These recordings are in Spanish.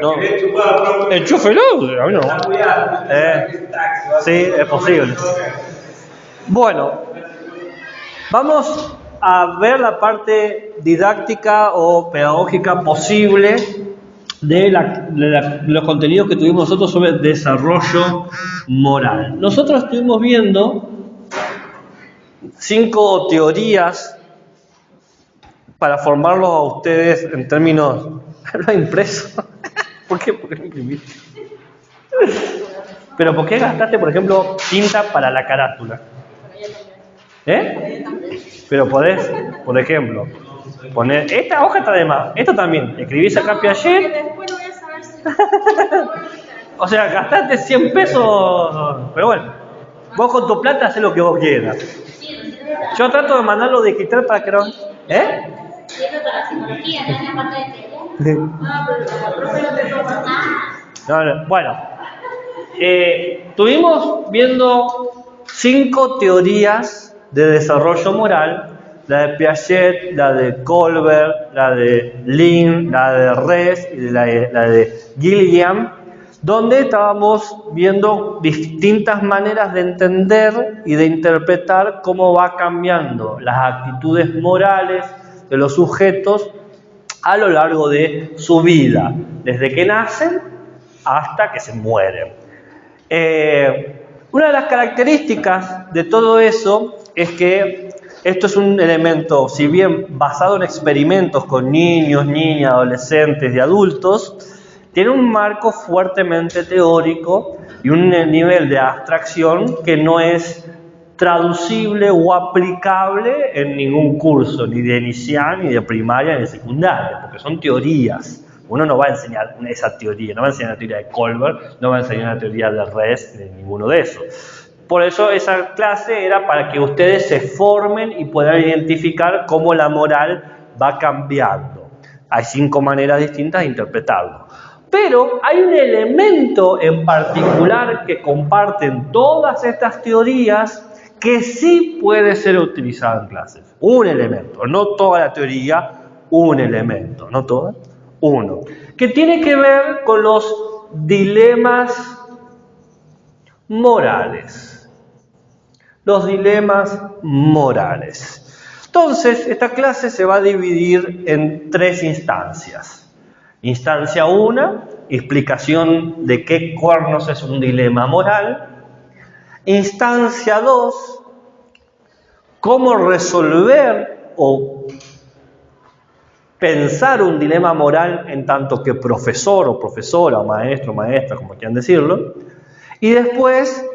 No. Enchúfelo, a mí no. Sí, es posible. Bueno, vamos a ver la parte didáctica o pedagógica posible de los contenidos que tuvimos nosotros sobre desarrollo moral. Nosotros estuvimos viendo 5 teorías para formarlos a ustedes en términos... ¿Lo he impreso? ¿Por qué? ¿Por qué lo imprimiste? ¿Pero por qué gastaste, por ejemplo, tinta para la carátula? Pero podés, por ejemplo, poner... Esta hoja está de más. Esta también. Escribís acá Piaget. O sea, gastaste 100 pesos. Pero bueno, vos con tu plata haces lo que vos quieras. Yo trato de mandarlo digital para que no... Sirve para la psicología, no es la parte de teoría. No, bueno, estuvimos viendo 5 teorías de desarrollo moral: la de Piaget, la de Colbert, la de Lin, la de Res y la de Gilliam, donde estábamos viendo distintas maneras de entender y de interpretar cómo va cambiando las actitudes morales de los sujetos a lo largo de su vida, desde que nacen hasta que se mueren. Una de las características de todo eso es que esto es un elemento, si bien basado en experimentos con niños, niñas, adolescentes y adultos, tiene un marco fuertemente teórico y un nivel de abstracción que no es traducible o aplicable en ningún curso, ni de inicial, ni de primaria, ni de secundaria, porque son teorías. Uno no va a enseñar esa teoría, no va a enseñar la teoría de Colbert, no va a enseñar la teoría de Res, ni ninguno de esos. Por eso esa clase era para que ustedes se formen y puedan identificar cómo la moral va cambiando. Hay 5 maneras distintas de interpretarlo. Pero hay un elemento en particular que comparten todas estas teorías que sí puede ser utilizado en clases. Un elemento, no toda la teoría, un elemento, no toda, uno. Que tiene que ver con los dilemas morales. Los dilemas morales. Entonces, esta clase se va a dividir en 3 instancias. Instancia 1, explicación de qué cuernos es un dilema moral. Instancia 2, cómo resolver o pensar un dilema moral en tanto que profesor o profesora, o maestro o maestra, como quieran decirlo. Y después,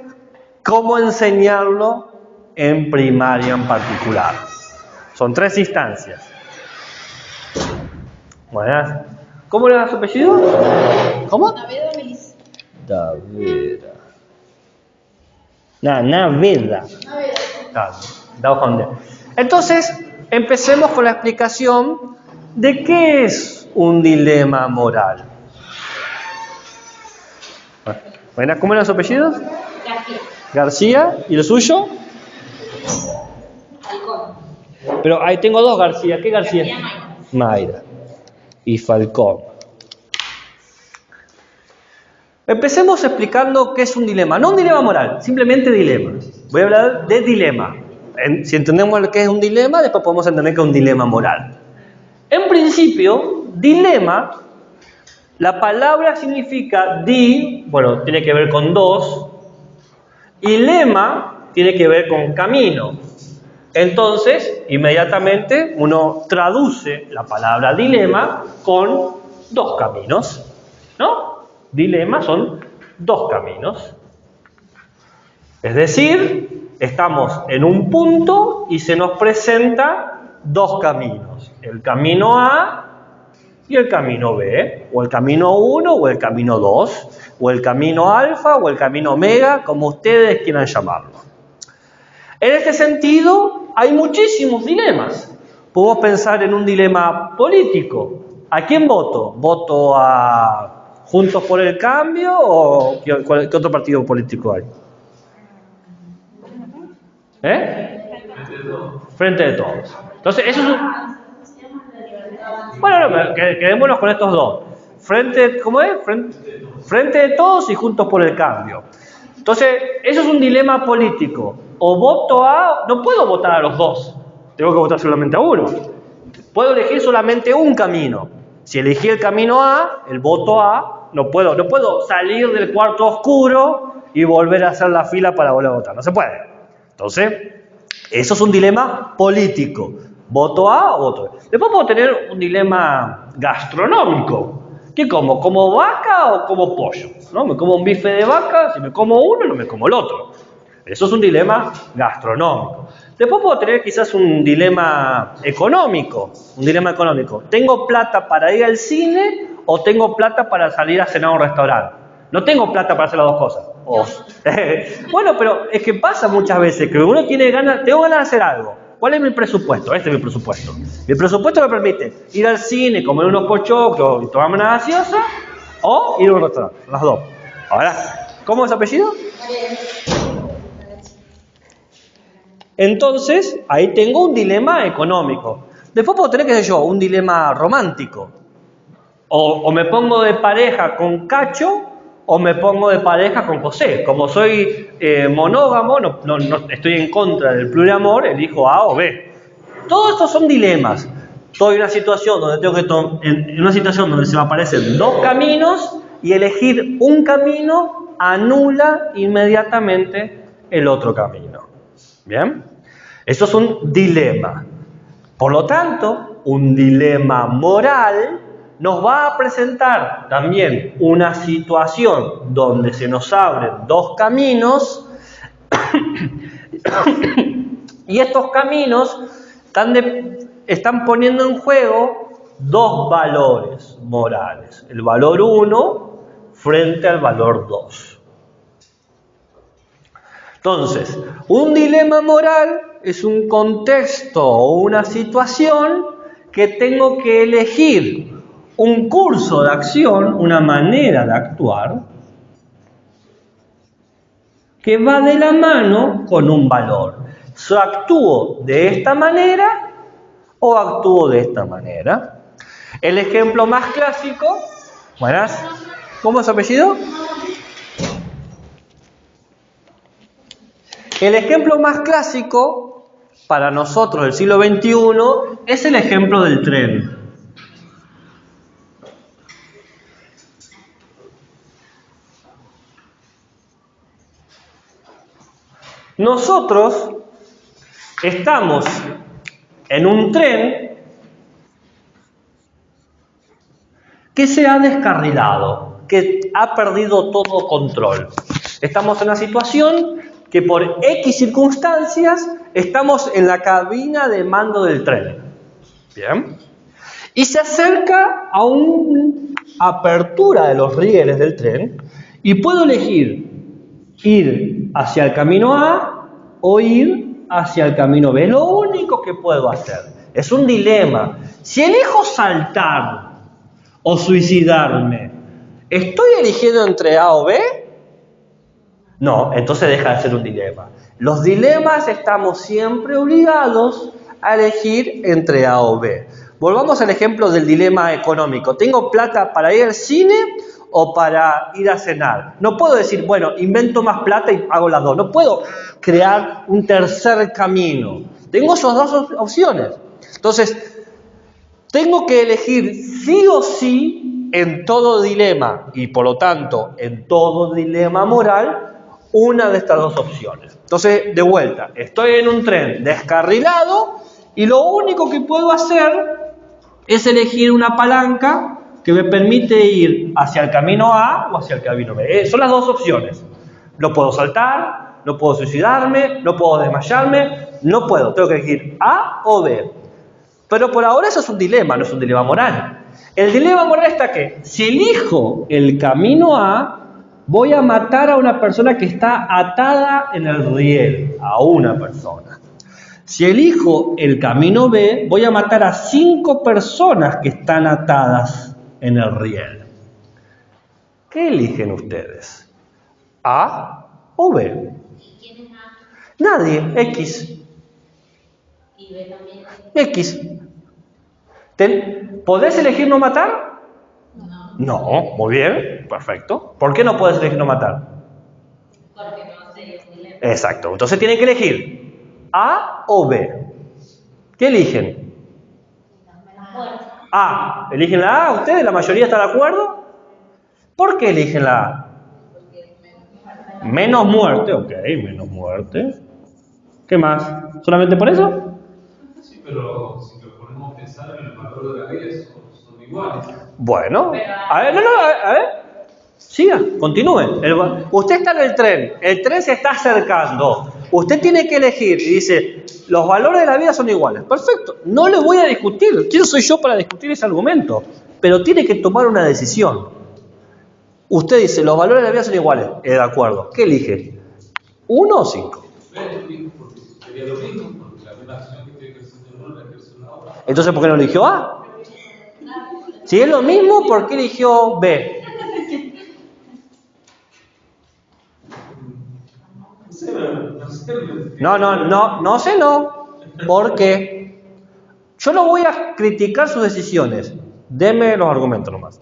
cómo enseñarlo en primaria en particular. Son 3 instancias. Buenas. ¿Cómo le da su apellido? ¿Cómo? Naveda Melissa. Naveda. Naveda. Entonces, empecemos con la explicación de qué es un dilema moral. Buenas, ¿cómo eran sus apellidos? García. García. ¿Y el suyo? Falcón. Pero ahí tengo 2 García. ¿Qué García? García Mayra. Y Falcón. Empecemos explicando qué es un dilema. No un dilema moral, simplemente dilema. Voy a hablar de dilema. Si entendemos lo que es un dilema, después podemos entender que es un dilema moral. En principio, dilema, la palabra significa tiene que ver con 2, y lema tiene que ver con camino. Entonces, inmediatamente uno traduce la palabra dilema con 2 caminos, ¿no? Dilema son 2 caminos. Es decir, estamos en un punto y se nos presenta 2 caminos. El camino A y el camino B, o el camino 1 o el camino 2, o el camino alfa o el camino omega, como ustedes quieran llamarlo. En este sentido, hay muchísimos dilemas. Podemos pensar en un dilema político. ¿A quién voto? ¿Voto a Juntos por el Cambio o qué otro partido político hay? Frente de Todos. Entonces, eso es un... Bueno, quedémonos con estos 2. ¿cómo es? Frente de todos y juntos por el cambio. Entonces, eso es un dilema político. O voto a, no puedo votar a los dos, tengo que votar solamente a uno. Puedo elegir solamente un camino. Si elegí el camino A, el voto A, no puedo salir del cuarto oscuro y volver a hacer la fila para volver a votar. No se puede. Entonces, eso es un dilema político. ¿Voto A o voto B? Después puedo tener un dilema gastronómico. ¿Qué como? ¿Como vaca o como pollo? ¿No? ¿Me como un bife de vaca? Si me como uno, no me como el otro. Eso es un dilema gastronómico. Después puedo tener quizás un dilema económico. ¿Tengo plata para ir al cine o tengo plata para salir a cenar a un restaurante? No tengo plata para hacer las dos cosas. Bueno, pero es que pasa muchas veces que uno tengo ganas de hacer algo. ¿Cuál es mi presupuesto? Este es mi presupuesto. Mi presupuesto me permite ir al cine, comer unos pochoclos y tomarme una gaseosa, o ir a un restaurante, las dos. Ahora, ¿cómo es su apellido? Entonces, ahí tengo un dilema económico. Después puedo tener, qué sé yo, un dilema romántico. O me pongo de pareja con Cacho, o me pongo de pareja con José. Como soy monógamo, no estoy en contra del pluriamor, elijo A o B. Todos estos son dilemas. Estoy en una situación donde se me aparecen dos caminos y elegir un camino anula inmediatamente el otro camino. ¿Bien? Eso es un dilema. Por lo tanto, un dilema moral nos va a presentar también una situación donde se nos abren dos caminos y estos caminos están poniendo en juego dos valores morales. El valor 1 frente al valor 2. Entonces, un dilema moral es un contexto o una situación que tengo que elegir un curso de acción, una manera de actuar, que va de la mano con un valor. ¿So actúo de esta manera o actúo de esta manera? El ejemplo más clásico, buenas, ¿cómo es su apellido? El ejemplo más clásico para nosotros del siglo XXI es el ejemplo del tren. Nosotros estamos en un tren que se ha descarrilado, que ha perdido todo control. Estamos en una situación que por X circunstancias estamos en la cabina de mando del tren. Bien. Y se acerca a una apertura de los rieles del tren y puedo elegir ir hacia el camino A o ir hacia el camino B. Lo único que puedo hacer es un dilema. Si elijo saltar o suicidarme, ¿estoy eligiendo entre A o B? No, entonces deja de ser un dilema. Los dilemas estamos siempre obligados a elegir entre A o B. Volvamos al ejemplo del dilema económico. ¿Tengo plata para ir al cine o para ir a cenar? No puedo decir, bueno, invento más plata y hago las dos. No puedo crear un tercer camino. Tengo esas dos opciones. Entonces, tengo que elegir sí o sí en todo dilema y por lo tanto en todo dilema moral una de estas dos opciones. Entonces, de vuelta, estoy en un tren descarrilado y lo único que puedo hacer es elegir una palanca que me permite ir hacia el camino A o hacia el camino B. Son las dos opciones. No puedo saltar, no puedo suicidarme, no puedo desmayarme, no puedo. Tengo que elegir A o B. Pero por ahora eso es un dilema, no es un dilema moral. El dilema moral está que si elijo el camino A, voy a matar a una persona que está atada en el riel, a una persona. Si elijo el camino B, voy a matar a 5 personas que están atadas en el riel. ¿Qué eligen ustedes? ¿A o B? ¿Y quién es A? Nadie, X. ¿Y B también? X. ¿Podés elegir no matar? No. No, muy bien, perfecto. ¿Por qué no puedes elegir no matar? Porque no sería un dilema. Exacto, entonces tienen que elegir A o B. ¿Qué eligen? Menos muerte. A. ¿Eligen la A? ¿Ustedes? ¿La mayoría está de acuerdo? ¿Por qué eligen la A? Menos muerte, ok, menos muerte. ¿Qué más? ¿Solamente por eso? Sí, pero si lo ponemos a pensar en el valor de la vida, son iguales. Bueno, a ver, no, a ver. Siga, continúe. Usted está en el tren se está acercando. Usted tiene que elegir y dice, los valores de la vida son iguales. Perfecto, no le voy a discutir. ¿Quién soy yo para discutir ese argumento? Pero tiene que tomar una decisión. Usted dice, los valores de la vida son iguales. De acuerdo. ¿Qué elige? ¿1 o 5? Porque sería lo mismo, porque la misma acción que tiene que hacer uno la ejerce la otra. Entonces, ¿por qué no eligió A? Si es lo mismo, ¿por qué eligió B? No sé, no. ¿Por qué? Yo no voy a criticar sus decisiones. Deme los argumentos nomás.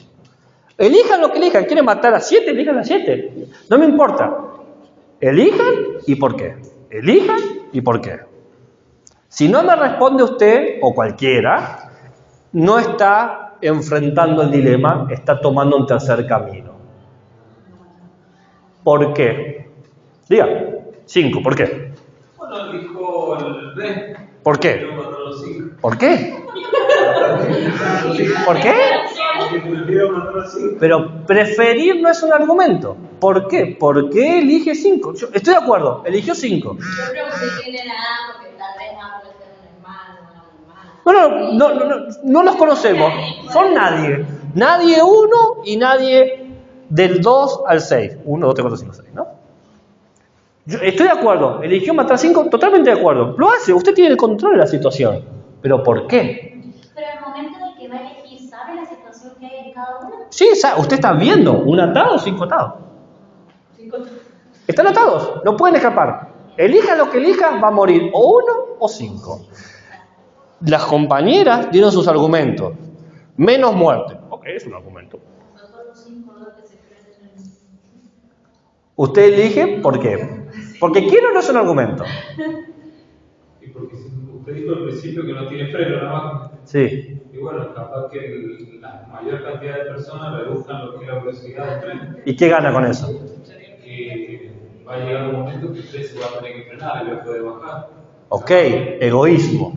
Elijan lo que elijan. ¿Quieren matar a 7? Elijan a 7. No me importa. Elijan y por qué. Elijan y por qué. Si no me responde usted o cualquiera, no está enfrentando el dilema, está tomando un tercer camino. ¿Por qué? Diga. 5, ¿por qué? Bueno, dijo el B. ¿Por qué? Quiero matar a los 5. ¿Por qué? ¿Por qué? Porque prefiero matar a los 5. Pero preferir no es un argumento. ¿Por qué? ¿Por qué elige 5? Estoy de acuerdo, eligió 5. Yo creo que si tienen A, porque tal vez A puede ser un hermano, una hermana. No los conocemos. Son nadie. Nadie 1 y nadie del 2 al 6. 1, 2, 3, 4, 5, 6, ¿no? Yo estoy de acuerdo. Eligió matar 5, totalmente de acuerdo. Lo hace, usted tiene el control de la situación. ¿Pero por qué? Pero al momento en el que va a elegir, ¿sabe la situación que hay en cada uno? Sí, usted está viendo un atado o 5 atados. Están atados, no pueden escapar. Elija lo que elija, va a morir o 1 o 5. Las compañeras dieron sus argumentos. Menos muerte. Ok, es un argumento. Usted elige, ¿por qué? Porque quiero no es un argumento. Y porque usted dijo al principio que no tiene freno nada más. Sí. Y bueno, capaz que la mayor cantidad de personas reduzcan lo que es la velocidad del tren. ¿Y qué gana con eso? Que va a llegar un momento que usted se va a tener que frenar y va a poder bajar. Ok, egoísmo.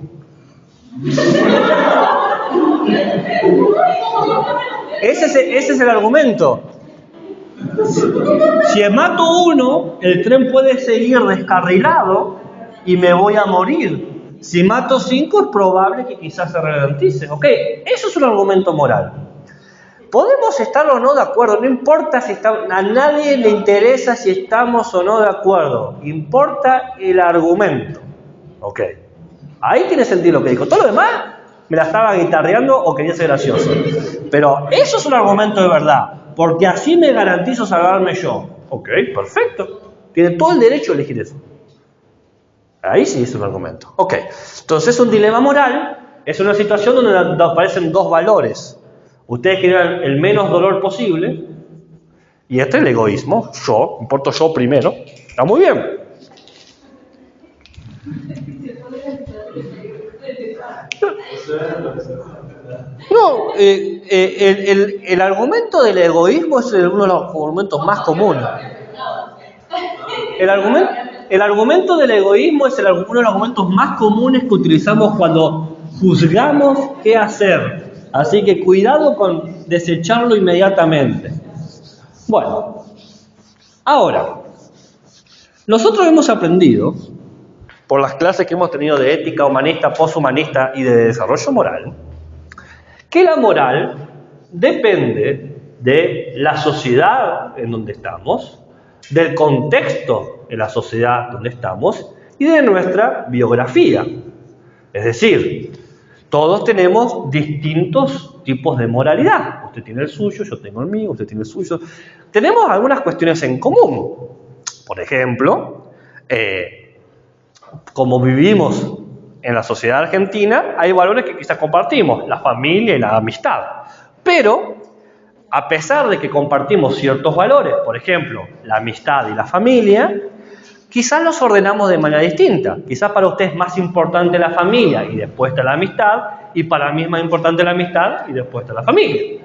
Ese es el argumento. Si mato 1, el tren puede seguir descarrilado y me voy a morir. Si mato 5, es probable que quizás se ralentice. Ok, eso es un argumento moral. Podemos estar o no de acuerdo, no importa si a nadie le interesa si estamos o no de acuerdo. Importa el argumento. Ok, ahí tiene sentido lo que dijo. Todo lo demás me la estaba guitarreando o quería ser gracioso. Pero eso es un argumento de verdad, porque así me garantizo salvarme yo. Ok, perfecto. Tiene todo el derecho a elegir eso. Ahí sí es un argumento. Ok, entonces un dilema moral es una situación donde aparecen dos valores. Ustedes quieren el menos dolor posible y este es el egoísmo. Yo, importo yo primero. Está muy bien. No, el argumento del egoísmo es uno de los argumentos más comunes. El argumento del egoísmo es uno de los argumentos más comunes que utilizamos cuando juzgamos qué hacer. Así que cuidado con desecharlo inmediatamente. Bueno, ahora, nosotros hemos aprendido, por las clases que hemos tenido de ética humanista, poshumanista y de desarrollo moral, que la moral depende de la sociedad en donde estamos, del contexto de la sociedad donde estamos y de nuestra biografía. Es decir, todos tenemos distintos tipos de moralidad. Usted tiene el suyo, yo tengo el mío, usted tiene el suyo. Tenemos algunas cuestiones en común. Por ejemplo, como vivimos en la sociedad argentina, hay valores que quizás compartimos, la familia y la amistad. Pero a pesar de que compartimos ciertos valores, por ejemplo, la amistad y la familia, quizás los ordenamos de manera distinta. Quizás para usted es más importante la familia y después está la amistad, y para mí es más importante la amistad y después está la familia.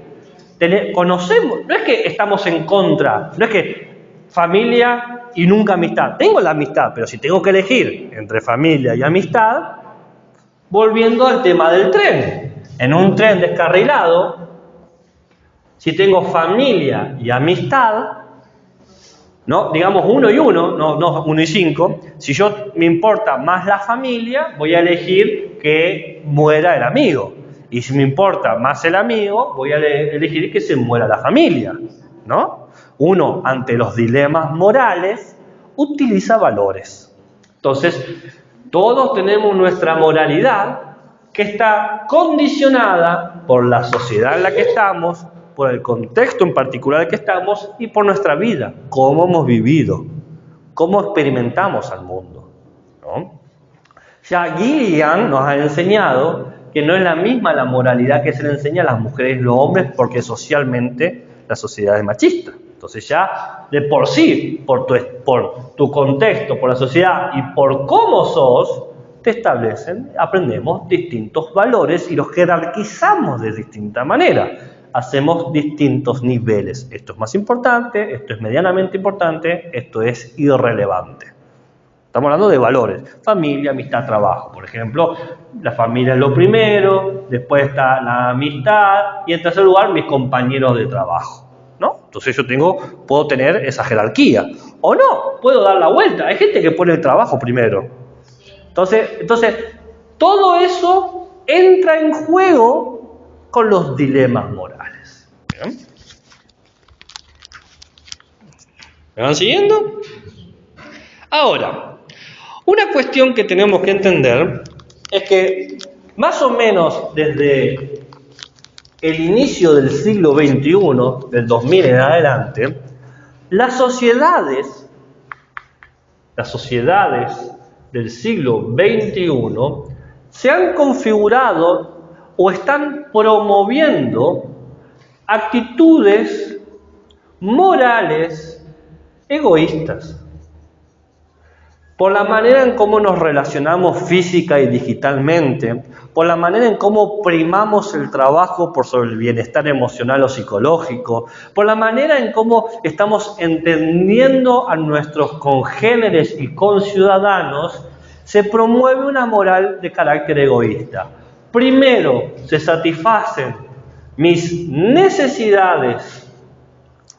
Conocemos, no es que estamos en contra, no es que familia y nunca amistad. Tengo la amistad, pero si tengo que elegir entre familia y amistad, volviendo al tema del tren. En un tren descarrilado, si tengo familia y amistad, ¿no? Digamos 1 y 1, no 1 y 5. Si yo me importa más la familia, voy a elegir que muera el amigo. Y si me importa más el amigo, voy a elegir que se muera la familia, ¿no? Uno, ante los dilemas morales, utiliza valores. Entonces, todos tenemos nuestra moralidad que está condicionada por la sociedad en la que estamos, por el contexto en particular en el que estamos y por nuestra vida, cómo hemos vivido, cómo experimentamos al mundo, ¿no? Ya Gilligan nos ha enseñado que no es la misma la moralidad que se le enseña a las mujeres y los hombres, porque socialmente la sociedad es machista. Entonces ya de por sí, por tu contexto, por la sociedad y por cómo sos, te establecen, aprendemos distintos valores y los jerarquizamos de distinta manera. Hacemos distintos niveles. Esto es más importante, esto es medianamente importante, esto es irrelevante. Estamos hablando de valores. Familia, amistad, trabajo. Por ejemplo, la familia es lo primero, después está la amistad y en tercer lugar mis compañeros de trabajo, ¿no? Entonces puedo tener esa jerarquía. O no, puedo dar la vuelta. Hay gente que pone el trabajo primero. Entonces, todo eso entra en juego con los dilemas morales. ¿Bien? ¿Me van siguiendo? Ahora, una cuestión que tenemos que entender es que más o menos desde el inicio del siglo XXI, del 2000 en adelante, las sociedades del siglo XXI se han configurado o están promoviendo actitudes morales egoístas. Por la manera en cómo nos relacionamos física y digitalmente, por la manera en cómo primamos el trabajo por sobre el bienestar emocional o psicológico, por la manera en cómo estamos entendiendo a nuestros congéneres y conciudadanos, se promueve una moral de carácter egoísta. Primero se satisfacen mis necesidades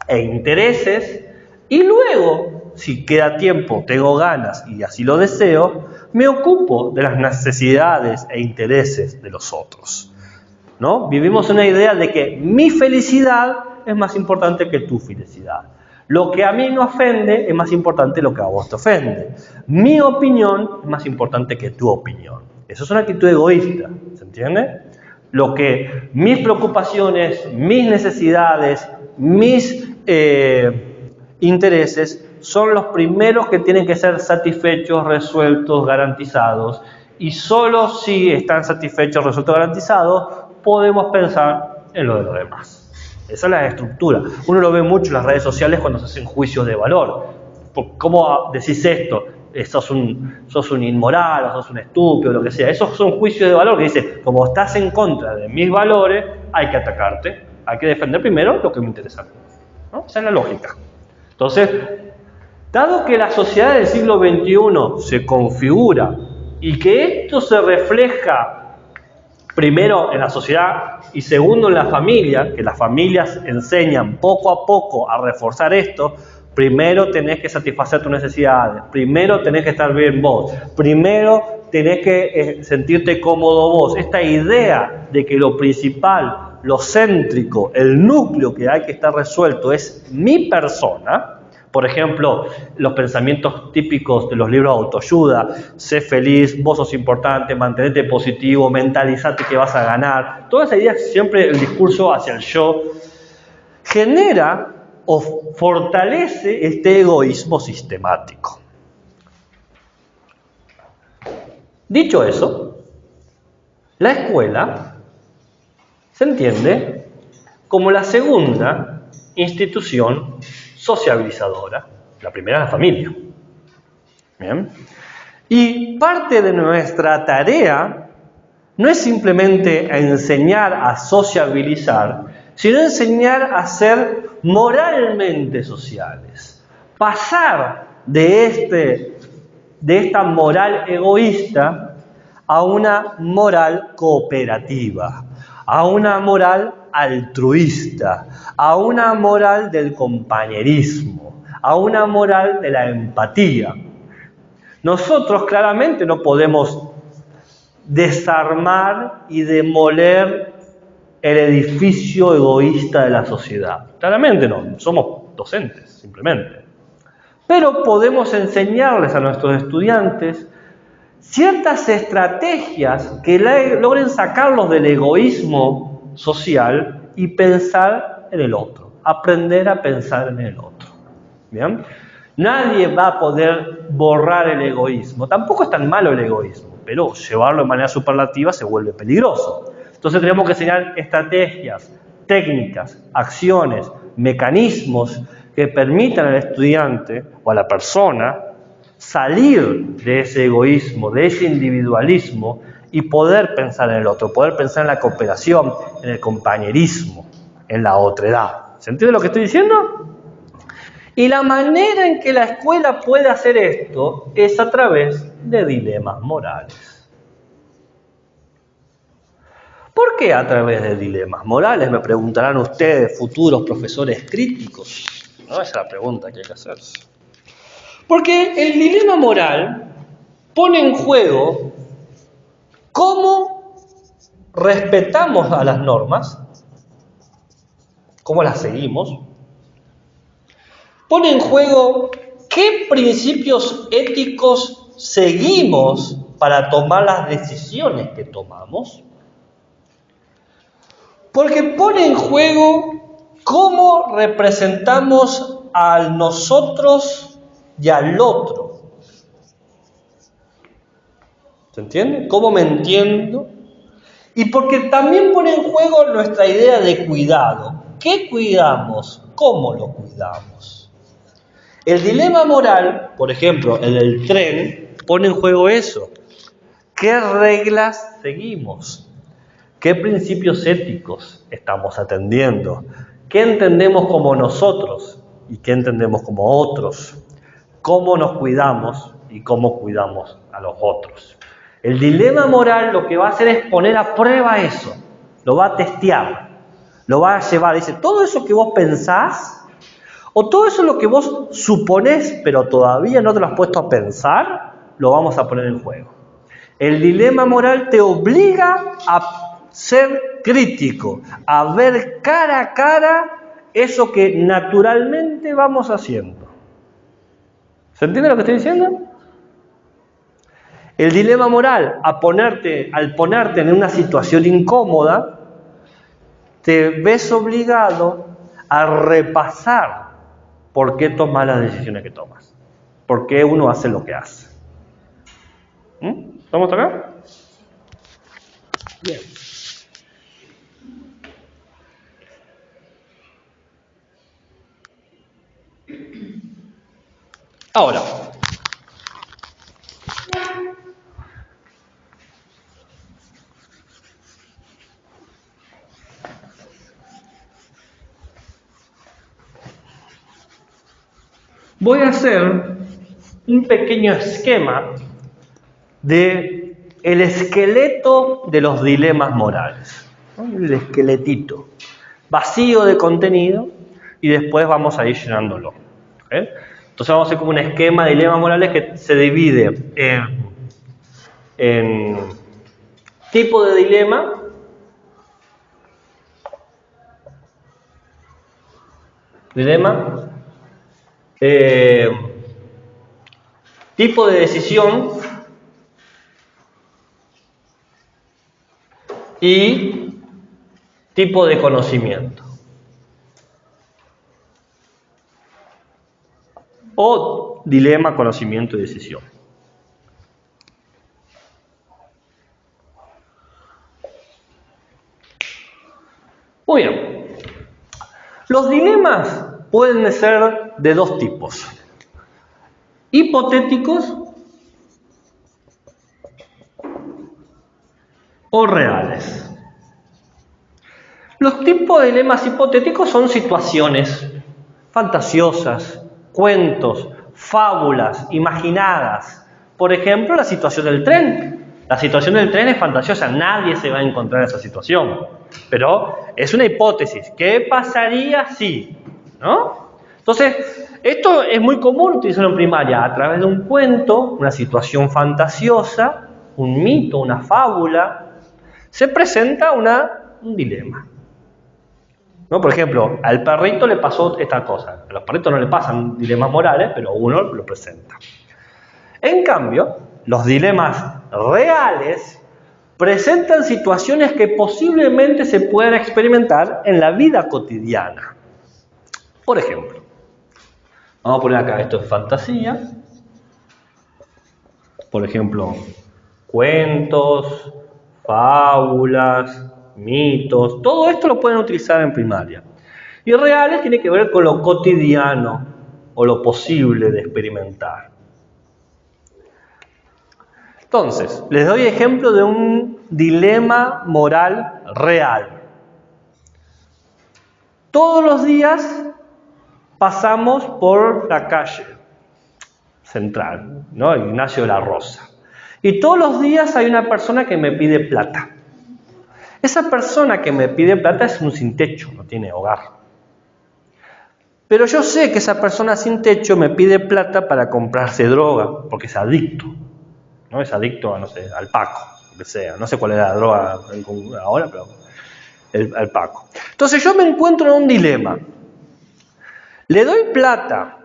e intereses y luego, si queda tiempo, tengo ganas y así lo deseo, me ocupo de las necesidades e intereses de los otros, ¿no? Vivimos una idea de que mi felicidad es más importante que tu felicidad. Lo que a mí me ofende es más importante que lo que a vos te ofende. Mi opinión es más importante que tu opinión. Eso es una actitud egoísta, ¿se entiende? Mis preocupaciones, mis necesidades, mis intereses son los primeros que tienen que ser satisfechos, resueltos, garantizados. Y solo si están satisfechos, resueltos, garantizados, podemos pensar en lo de los demás. Esa es la estructura. Uno lo ve mucho en las redes sociales cuando se hacen juicios de valor. ¿Cómo decís esto? Sos un inmoral, o sos un estúpido, lo que sea. Esos son juicios de valor que dicen, como estás en contra de mis valores, hay que atacarte. Hay que defender primero lo que me interesa, ¿no? Esa es la lógica. Entonces, dado que la sociedad del siglo XXI se configura y que esto se refleja primero en la sociedad y segundo en la familia, que las familias enseñan poco a poco a reforzar esto, primero tenés que satisfacer tus necesidades, primero tenés que estar bien vos, primero tenés que sentirte cómodo vos. Esta idea de que lo principal, lo céntrico, el núcleo que hay que estar resuelto es mi persona. Por ejemplo, los pensamientos típicos de los libros de autoayuda, sé feliz, vos sos importante, mantenete positivo, mentalizate que vas a ganar. Toda esa idea, siempre el discurso hacia el yo, genera o fortalece este egoísmo sistemático. Dicho eso, la escuela, se entiende, como la segunda institución sociabilizadora. La primera es la familia. ¿Bien? Y parte de nuestra tarea no es simplemente enseñar a sociabilizar, sino enseñar a ser moralmente sociales. Pasar de esta moral egoísta a una moral cooperativa, a una moral altruista, a una moral del compañerismo, a una moral de la empatía. Nosotros claramente no podemos desarmar y demoler el edificio egoísta de la sociedad. Claramente no, somos docentes, simplemente. Pero podemos enseñarles a nuestros estudiantes ciertas estrategias que logren sacarlos del egoísmo social y pensar en el otro, aprender a pensar en el otro. ¿Bien? Nadie va a poder borrar el egoísmo. Tampoco es tan malo el egoísmo, pero llevarlo de manera superlativa se vuelve peligroso. Entonces tenemos que enseñar estrategias, técnicas, acciones, mecanismos que permitan al estudiante o a la persona salir de ese egoísmo, de ese individualismo y poder pensar en el otro, poder pensar en la cooperación, en el compañerismo, en la otredad. ¿Se entiende lo que estoy diciendo? Y la manera en que la escuela puede hacer esto es a través de dilemas morales. ¿Por qué a través de dilemas morales? Me preguntarán ustedes, futuros profesores críticos. No, esa es la pregunta que hay que hacerse. Porque el dilema moral pone en juego cómo respetamos a las normas, cómo las seguimos. Pone en juego qué principios éticos seguimos para tomar las decisiones que tomamos. Porque pone en juego cómo representamos a nosotros y al otro. ¿Se entiende? ¿Cómo me entiendo? Y porque también pone en juego nuestra idea de cuidado. ¿Qué cuidamos? ¿Cómo lo cuidamos? El dilema moral, por ejemplo, el del tren, pone en juego eso. ¿Qué reglas seguimos? ¿Qué principios éticos estamos atendiendo? ¿Qué entendemos como nosotros y qué entendemos como otros? ¿Cómo nos cuidamos y cómo cuidamos a los otros? El dilema moral lo que va a hacer es poner a prueba eso, lo va a testear, lo va a llevar, dice, todo eso que vos pensás, o todo eso lo que vos suponés, pero todavía no te lo has puesto a pensar, lo vamos a poner en juego. El dilema moral te obliga a ser crítico, a ver cara a cara eso que naturalmente vamos haciendo. ¿Se entiende lo que estoy diciendo? El dilema moral, al ponerte en una situación incómoda, te ves obligado a repasar por qué tomas las decisiones que tomas, por qué uno hace lo que hace. ¿Estamos acá? Bien. Ahora, voy a hacer un pequeño esquema de el esqueleto de los dilemas morales, ¿no? El esqueletito, vacío de contenido, y después vamos a ir llenándolo. ¿Okay? Entonces vamos a hacer como un esquema de dilemas morales que se divide en tipo de dilema, tipo de decisión y tipo de conocimiento. O dilema, conocimiento y decisión. Muy bien. Los dilemas pueden ser de dos tipos: hipotéticos o reales. Los tipos de dilemas hipotéticos son situaciones fantasiosas, cuentos, fábulas, imaginadas. Por ejemplo, la situación del tren. La situación del tren es fantasiosa, nadie se va a encontrar en esa situación. Pero es una hipótesis. ¿Qué pasaría si? ¿No? Entonces, esto es muy común utilizarlo en primaria. A través de un cuento, una situación fantasiosa, un mito, una fábula, se presenta un dilema. ¿No? Por ejemplo, al perrito le pasó esta cosa. A los perritos no le pasan dilemas morales, pero uno lo presenta. En cambio, los dilemas reales presentan situaciones que posiblemente se puedan experimentar en la vida cotidiana. Por ejemplo, vamos a poner acá, esto es fantasía. Por ejemplo, cuentos, fábulas, mitos, todo esto lo pueden utilizar en primaria. Y reales tiene que ver con lo cotidiano o lo posible de experimentar. Entonces, les doy ejemplo de un dilema moral real. Todos los días pasamos por la calle central, ¿no? Ignacio de la Rosa. Y todos los días hay una persona que me pide plata. Esa persona que me pide plata es un sin techo, no tiene hogar. Pero yo sé que esa persona sin techo me pide plata para comprarse droga, porque es adicto. ¿No? Es adicto a, no sé, al Paco, lo que sea. No sé cuál es la droga ahora, pero al Paco. Entonces yo me encuentro en un dilema. Le doy plata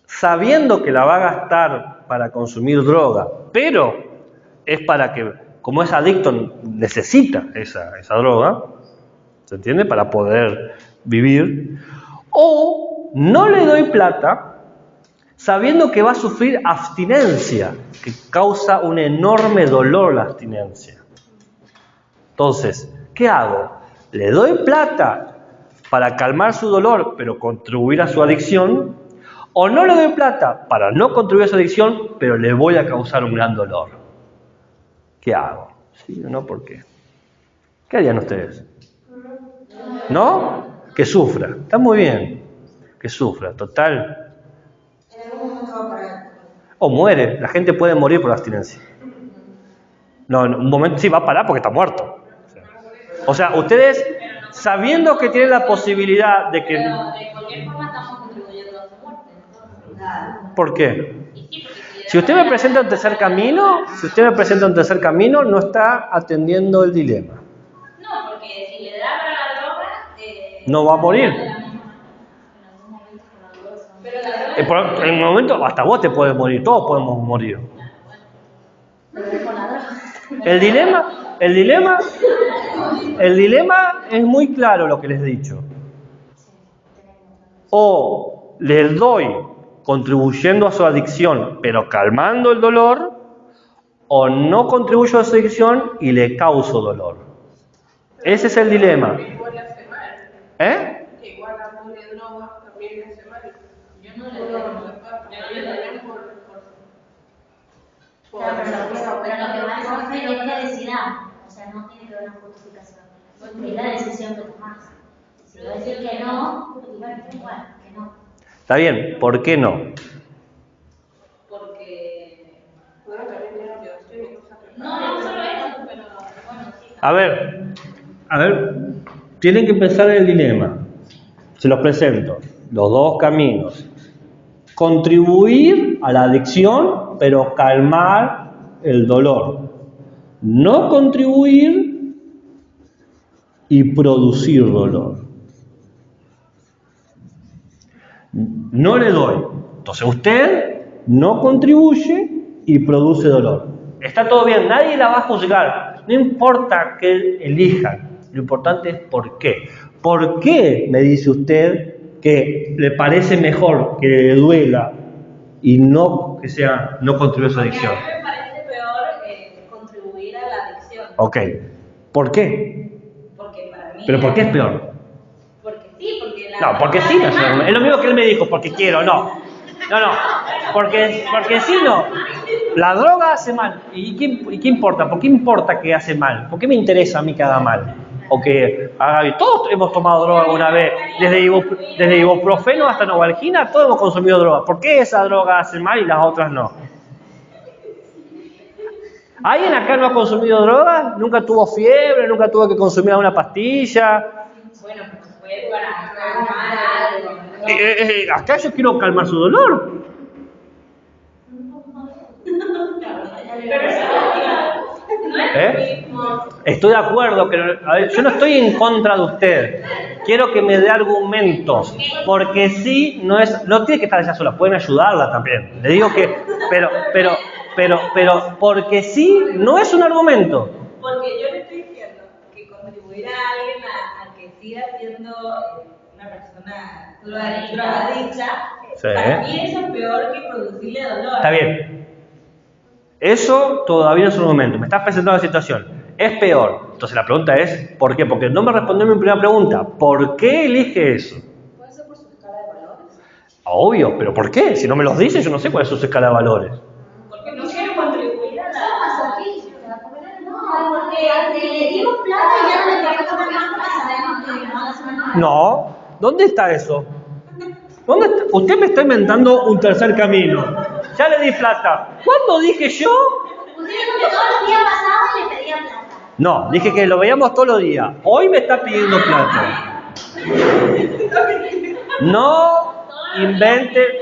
sabiendo que la va a gastar para consumir droga, pero es para que, como es adicto, necesita esa droga, ¿se entiende? Para poder vivir. O no le doy plata sabiendo que va a sufrir abstinencia, que causa un enorme dolor la abstinencia. Entonces, ¿qué hago? ¿Le doy plata para calmar su dolor, pero contribuir a su adicción? ¿O no le doy plata para no contribuir a su adicción, pero le voy a causar un gran dolor? ¿Qué hago? ¿Sí o no? ¿Por qué? ¿Qué harían ustedes? ¿No? Que sufra. Está muy bien. Que sufra. Total. O muere. La gente puede morir por abstinencia. No, en un momento sí va a parar porque está muerto. O sea, ustedes, sabiendo que tienen la posibilidad de que... Pero de cualquier forma estamos contribuyendo a su muerte. ¿Por qué? Si usted me presenta un tercer camino, no está atendiendo el dilema. No, porque si le da para la droga... no va a morir. En un momento, hasta vos te puedes morir, todos podemos morir. El dilema es muy claro lo que les he dicho. O les doy contribuyendo a su adicción, pero calmando el dolor, o no contribuyo a su adicción y le causo dolor. Ese es el dilema. ¿Eh? Igual a darle drogas también le hace mal. Yo no le doy. Claro, pero lo que vas a hacer es necesidad, o sea, no tiene que ver una justificación. Es la decisión que tomás. Si vas a decir que no, igual que no. Está bien, ¿por qué no? Porque... Bueno, también tiene obligación y cosas que... No solo eso, pero bueno, sí. A ver, tienen que pensar en el dilema. Se los presento. Los dos caminos. Contribuir a la adicción, pero calmar el dolor. No contribuir y producir dolor. No le doy. Entonces usted no contribuye y produce dolor. Está todo bien, nadie la va a juzgar. No importa que elijan, lo importante es por qué. ¿Por qué me dice usted que le parece mejor que le duela y no que sea no contribuir a su adicción? A mí me parece peor contribuir a la adicción. Ok. ¿Por qué? Porque para mí... ¿Pero por qué es peor? Porque sí, porque No, porque sí no es un argumento. Es lo mismo que él me dijo, porque quiero, no. No, porque sí no. La droga hace mal. ¿Y qué importa? ¿Por qué importa que hace mal? ¿Por qué me interesa a mí que haga mal? O que haga bien. Todos hemos tomado droga alguna vez. Desde ibuprofeno hasta novalgina, todos hemos consumido droga. ¿Por qué esa droga hace mal y las otras no? ¿Alguien acá no ha consumido drogas? ¿Nunca tuvo fiebre? ¿Nunca tuvo que consumir alguna pastilla? Bueno, pues fue para calmar algo. Acá yo quiero calmar su dolor. Pero eso no es lo mismo. Estoy de acuerdo, que a ver, yo no estoy en contra de usted. Quiero que me dé argumentos, porque sí no tiene que estar ella sola, pueden ayudarla también. Le digo que, pero, porque sí no es un argumento. Porque yo le estoy diciendo que contribuir a alguien a que siga siendo una persona drogadicta, Sí. para mí eso es peor que producirle dolor. Está bien. Eso todavía no es un argumento. Me estás presentando la situación. Es peor. Entonces la pregunta es, ¿por qué? Porque no me respondió mi primera pregunta. ¿Por qué elige eso? ¿Puede ser por su escala de valores? Obvio, pero ¿por qué? Si no me los dice, yo no sé cuál es su escala de valores. Porque no quiero contribuir a la... No, porque le dimos plata y ya no le queremos tomar más porque sabemos que no la semana. No. ¿Dónde está eso? ¿Dónde está? Usted me está inventando un tercer camino. Ya le di plata. ¿Cuándo dije yo? Usted dijo que todos los días pasaba y le pedía plata. No, dije que lo veíamos todos los días. Hoy me está pidiendo plata. No invente.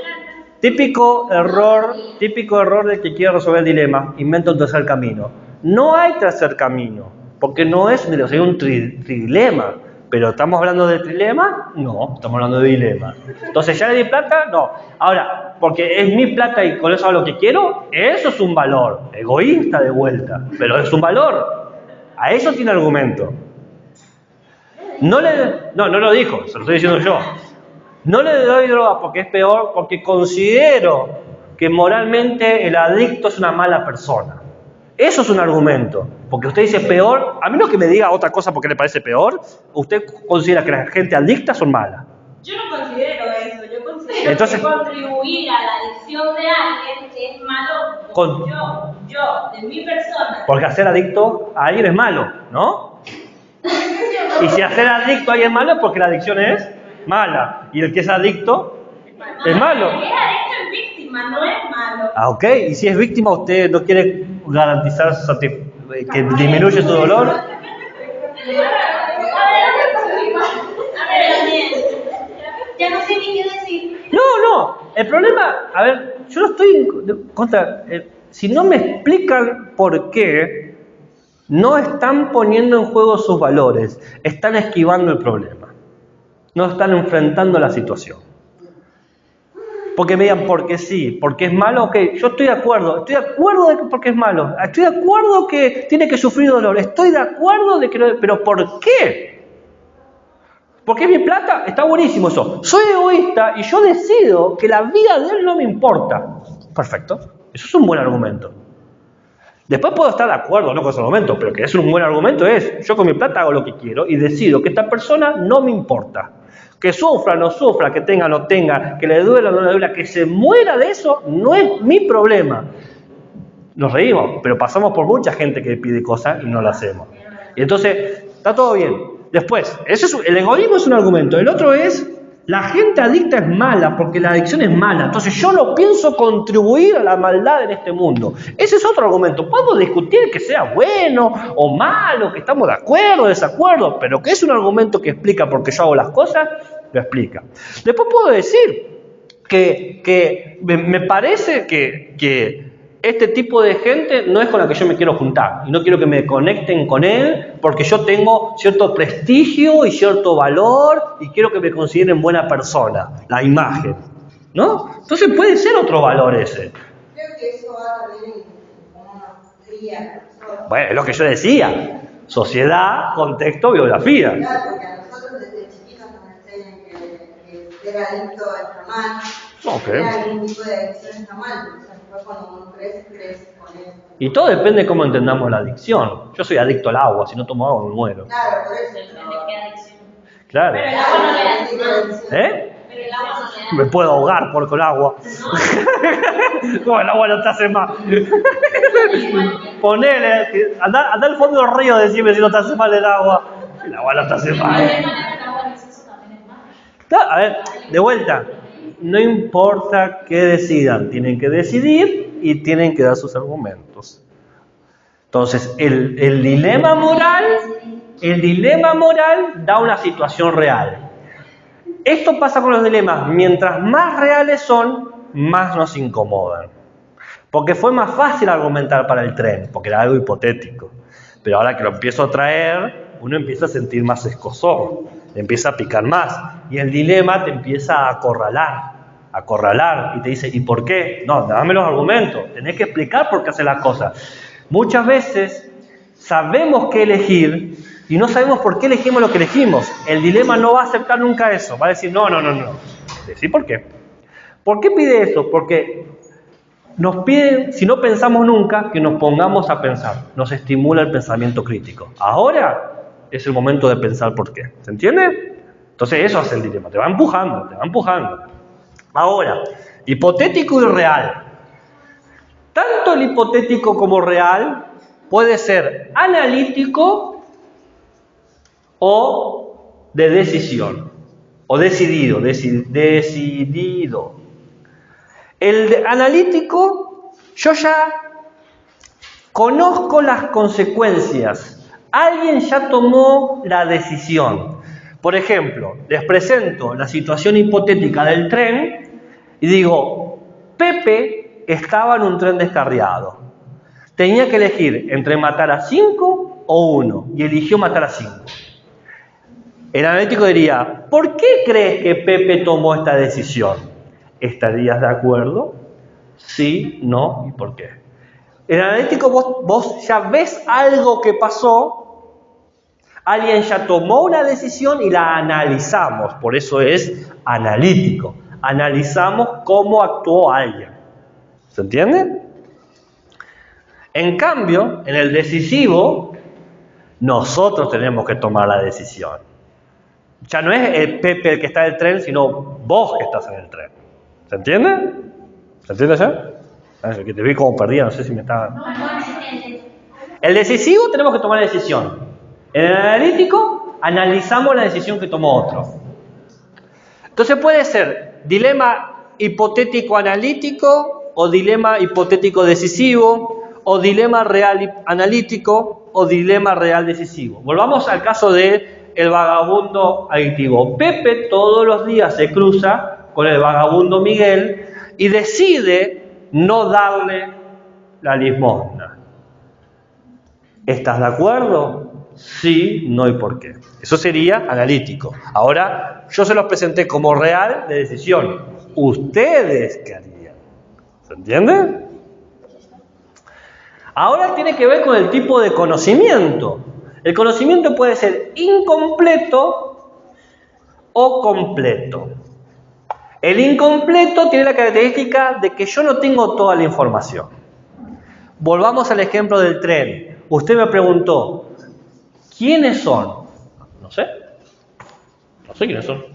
Típico error del que quiere resolver el dilema. Inventa un tercer camino. No hay tercer camino, porque no es un dilema, sería un trilema. Pero ¿estamos hablando de trilema? No, estamos hablando de dilema. Entonces, ¿ya le di plata? No. Ahora, porque es mi plata y con eso hago lo que quiero, eso es un valor. Egoísta de vuelta, pero es un valor. A eso tiene argumento. No lo dijo, se lo estoy diciendo yo. No le doy droga porque es peor, porque considero que moralmente el adicto es una mala persona. Eso es un argumento. Porque usted dice peor, a menos que me diga otra cosa porque le parece peor, usted considera que la gente adicta son malas. Yo no considero eso, yo considero Entonces, que contribuir a la adicción de alguien es malo yo, de mi persona. porque hacer adicto a alguien es malo, ¿no? Y si hacer adicto a alguien es malo es porque la adicción es mala. Y el que es adicto es malo. El que es adicto es víctima, no es malo. Ah, ok. Y si es víctima, ¿usted no quiere garantizar que disminuye su dolor? A ver, Daniel. Ya no sé ni qué decir. No. El problema, a ver, yo no estoy en contra. Si no me explican por qué, no están poniendo en juego sus valores, están esquivando el problema. No están enfrentando la situación. Porque me digan, porque sí, porque es malo, ok, yo estoy de acuerdo de que porque es malo, estoy de acuerdo que tiene que sufrir dolor, estoy de acuerdo de que no, pero ¿por qué? Porque es mi plata, está buenísimo eso. Soy egoísta y yo decido que la vida de él no me importa. Perfecto, eso es un buen argumento. Después puedo estar de acuerdo, no con ese argumento, pero que es un buen argumento es, yo con mi plata hago lo que quiero y decido que esta persona no me importa. Que sufra, no sufra, que tenga, no tenga, que le duela, no le duela, que se muera de eso, no es mi problema. Nos reímos, pero pasamos por mucha gente que pide cosas y no lo hacemos. Y entonces, está todo bien. Después, el egoísmo es un argumento. El otro es, la gente adicta es mala porque la adicción es mala. Entonces yo no pienso contribuir a la maldad en este mundo. Ese es otro argumento. Podemos discutir que sea bueno o malo, que estamos de acuerdo o desacuerdo, pero que es un argumento que explica por qué yo hago las cosas, lo explica. Después puedo decir que me parece que este tipo de gente no es con la que yo me quiero juntar y no quiero que me conecten con él porque yo tengo cierto prestigio y cierto valor y quiero que me consideren buena persona, la imagen, ¿no? Entonces puede ser otro valor ese. Creo que eso va también en una guía. Bueno, es lo que yo decía, sociedad, contexto, biografía. Claro, porque a nosotros desde chiquitos nos enseñan que ser adicto está mal, Ok. que algún tipo de adicción está mal. O sea, después cuando uno crece con eso. Y todo depende de cómo entendamos la adicción. Yo soy adicto al agua, si no tomo agua me muero. Claro, por eso. Depende de qué adicción. Claro. Pero el agua no le da. ¿Eh? Pero el agua no le da. Me puedo ahogar con agua. Como el agua no te hace mal. Ponele, anda al fondo del río, decime si no te hace mal el agua. El agua no te hace De mal. cualquier manera, el agua en exceso también es malo. Claro, a ver, de vuelta. No importa qué decidan, tienen que decidir y tienen que dar sus argumentos. Entonces, el dilema moral da una situación real. Esto pasa con los dilemas. Mientras más reales son, más nos incomodan. Porque fue más fácil argumentar para el tren, porque era algo hipotético. Pero ahora que lo empiezo a traer, uno empieza a sentir más escozor, le empieza a picar más. Y el dilema te empieza a acorralar. Y te dice, ¿y por qué? No, dame los argumentos, tenés que explicar por qué haces las cosas. Muchas veces sabemos qué elegir y no sabemos por qué elegimos lo que elegimos. El dilema no va a aceptar nunca eso. Va a decir, no. Decí por qué. ¿Por qué pide eso? Porque nos piden, si no pensamos nunca, que nos pongamos a pensar. Nos estimula el pensamiento crítico. Ahora es el momento de pensar por qué. ¿Se entiende? Entonces eso hace el dilema. Te va empujando. Ahora, hipotético y real. Tanto el hipotético como real puede ser analítico o de decisión. O decidido. El analítico, yo ya conozco las consecuencias. Alguien ya tomó la decisión. Por ejemplo, les presento la situación hipotética del tren y digo, Pepe estaba en un tren descarriado. Tenía que elegir entre matar a 5 o 1 y eligió matar a 5. El analítico diría, ¿por qué crees que Pepe tomó esta decisión? ¿Estarías de acuerdo? Sí, no, ¿y por qué? El analítico, vos ya ves algo que pasó, alguien ya tomó una decisión y la analizamos, por eso es analítico. Analizamos cómo actuó alguien. ¿Se entiende? En cambio, en el decisivo, nosotros tenemos que tomar la decisión. Ya no es el Pepe el que está en el tren, sino vos que estás en el tren. ¿Se entiende? ¿Se entiende ya? Que te vi como perdida, no sé si me estaba... El decisivo tenemos que tomar la decisión. En el analítico, analizamos la decisión que tomó otro. Entonces puede ser dilema hipotético analítico, o dilema hipotético decisivo, o dilema real analítico, o dilema real decisivo. Volvamos al caso de el vagabundo adictivo. Pepe todos los días se cruza con el vagabundo Miguel y decide no darle la limosna. ¿Estás de acuerdo? Sí, no y por qué. Eso sería analítico. Ahora, yo se los presenté como real de decisión. ¿Ustedes qué harían? ¿Se entiende? Ahora tiene que ver con el tipo de conocimiento. El conocimiento puede ser incompleto o completo. El incompleto tiene la característica de que yo no tengo toda la información. Volvamos al ejemplo del tren. Usted me preguntó, ¿quiénes son? No sé quiénes son.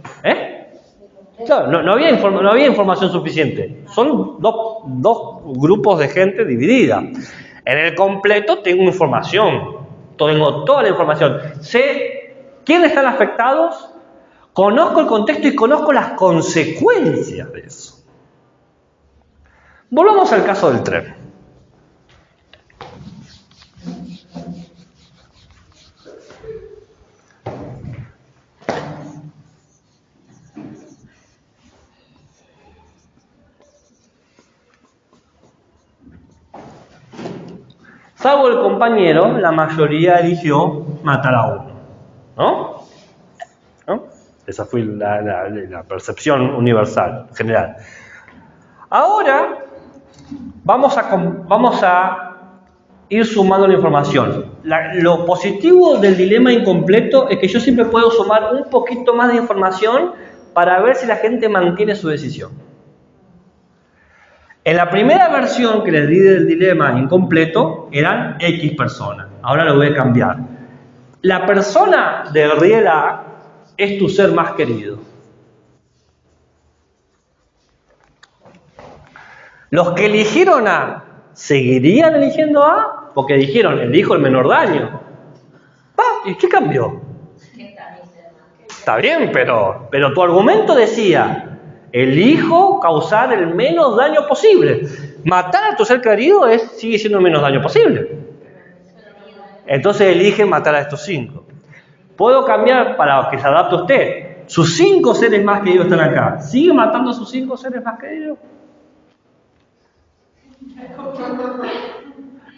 Claro, no había información suficiente. Son dos grupos de gente dividida. En el completo tengo información. Tengo toda la información. Sé quiénes están afectados, conozco el contexto y conozco las consecuencias de eso. Volvamos al caso del tren. Salvo el compañero, la mayoría eligió matar a uno. ¿No? Esa fue la percepción universal, general. Ahora vamos a ir sumando la información. Lo positivo del dilema incompleto es que yo siempre puedo sumar un poquito más de información para ver si la gente mantiene su decisión. En la primera versión que les di del dilema incompleto eran X personas. Ahora lo voy a cambiar. La persona del riel A es tu ser más querido? Los que eligieron A, ¿seguirían eligiendo A? Porque dijeron, elijo el menor daño. ¿Y qué cambió? Está bien, pero tu argumento decía, elijo causar el menos daño posible. Matar a tu ser querido sigue siendo el menos daño posible. Entonces elige matar a estos 5. Puedo cambiar para que se adapte a usted. Sus 5 seres más queridos están acá. ¿Sigue matando a sus 5 seres más queridos?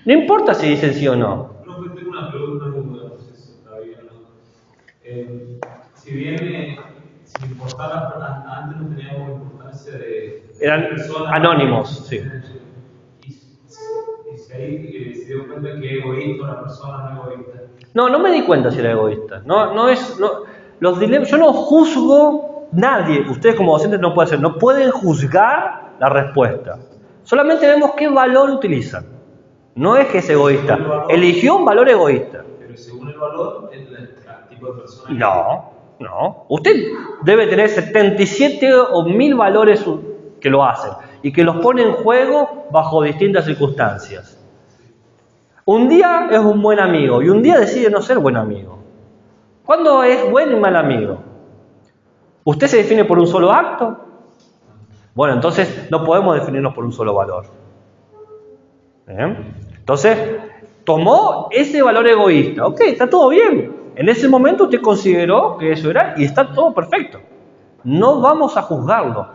No importa si dicen sí o no. Profe, tengo una pregunta, no sé si está bien o no. Si bien, si importara, antes no teníamos importancia de... Eran personas, anónimos, sí. Y si ahí se dio cuenta que es egoísta una persona no egoísta. No me di cuenta si era egoísta. Los dilemas, yo no juzgo nadie. Ustedes como docentes no pueden juzgar la respuesta. Solamente vemos qué valor utilizan. No es que es egoísta. Eligió un valor egoísta. Pero según el valor, el tipo de persona... No. Usted debe tener 77 o 1000 valores que lo hacen y que los pone en juego bajo distintas circunstancias. Un día es un buen amigo y un día decide no ser buen amigo. ¿Cuándo es buen y mal amigo? ¿Usted se define por un solo acto? Bueno, entonces no podemos definirnos por un solo valor. Entonces, tomó ese valor egoísta. Ok, está todo bien. En ese momento usted consideró que eso era y está todo perfecto. No vamos a juzgarlo.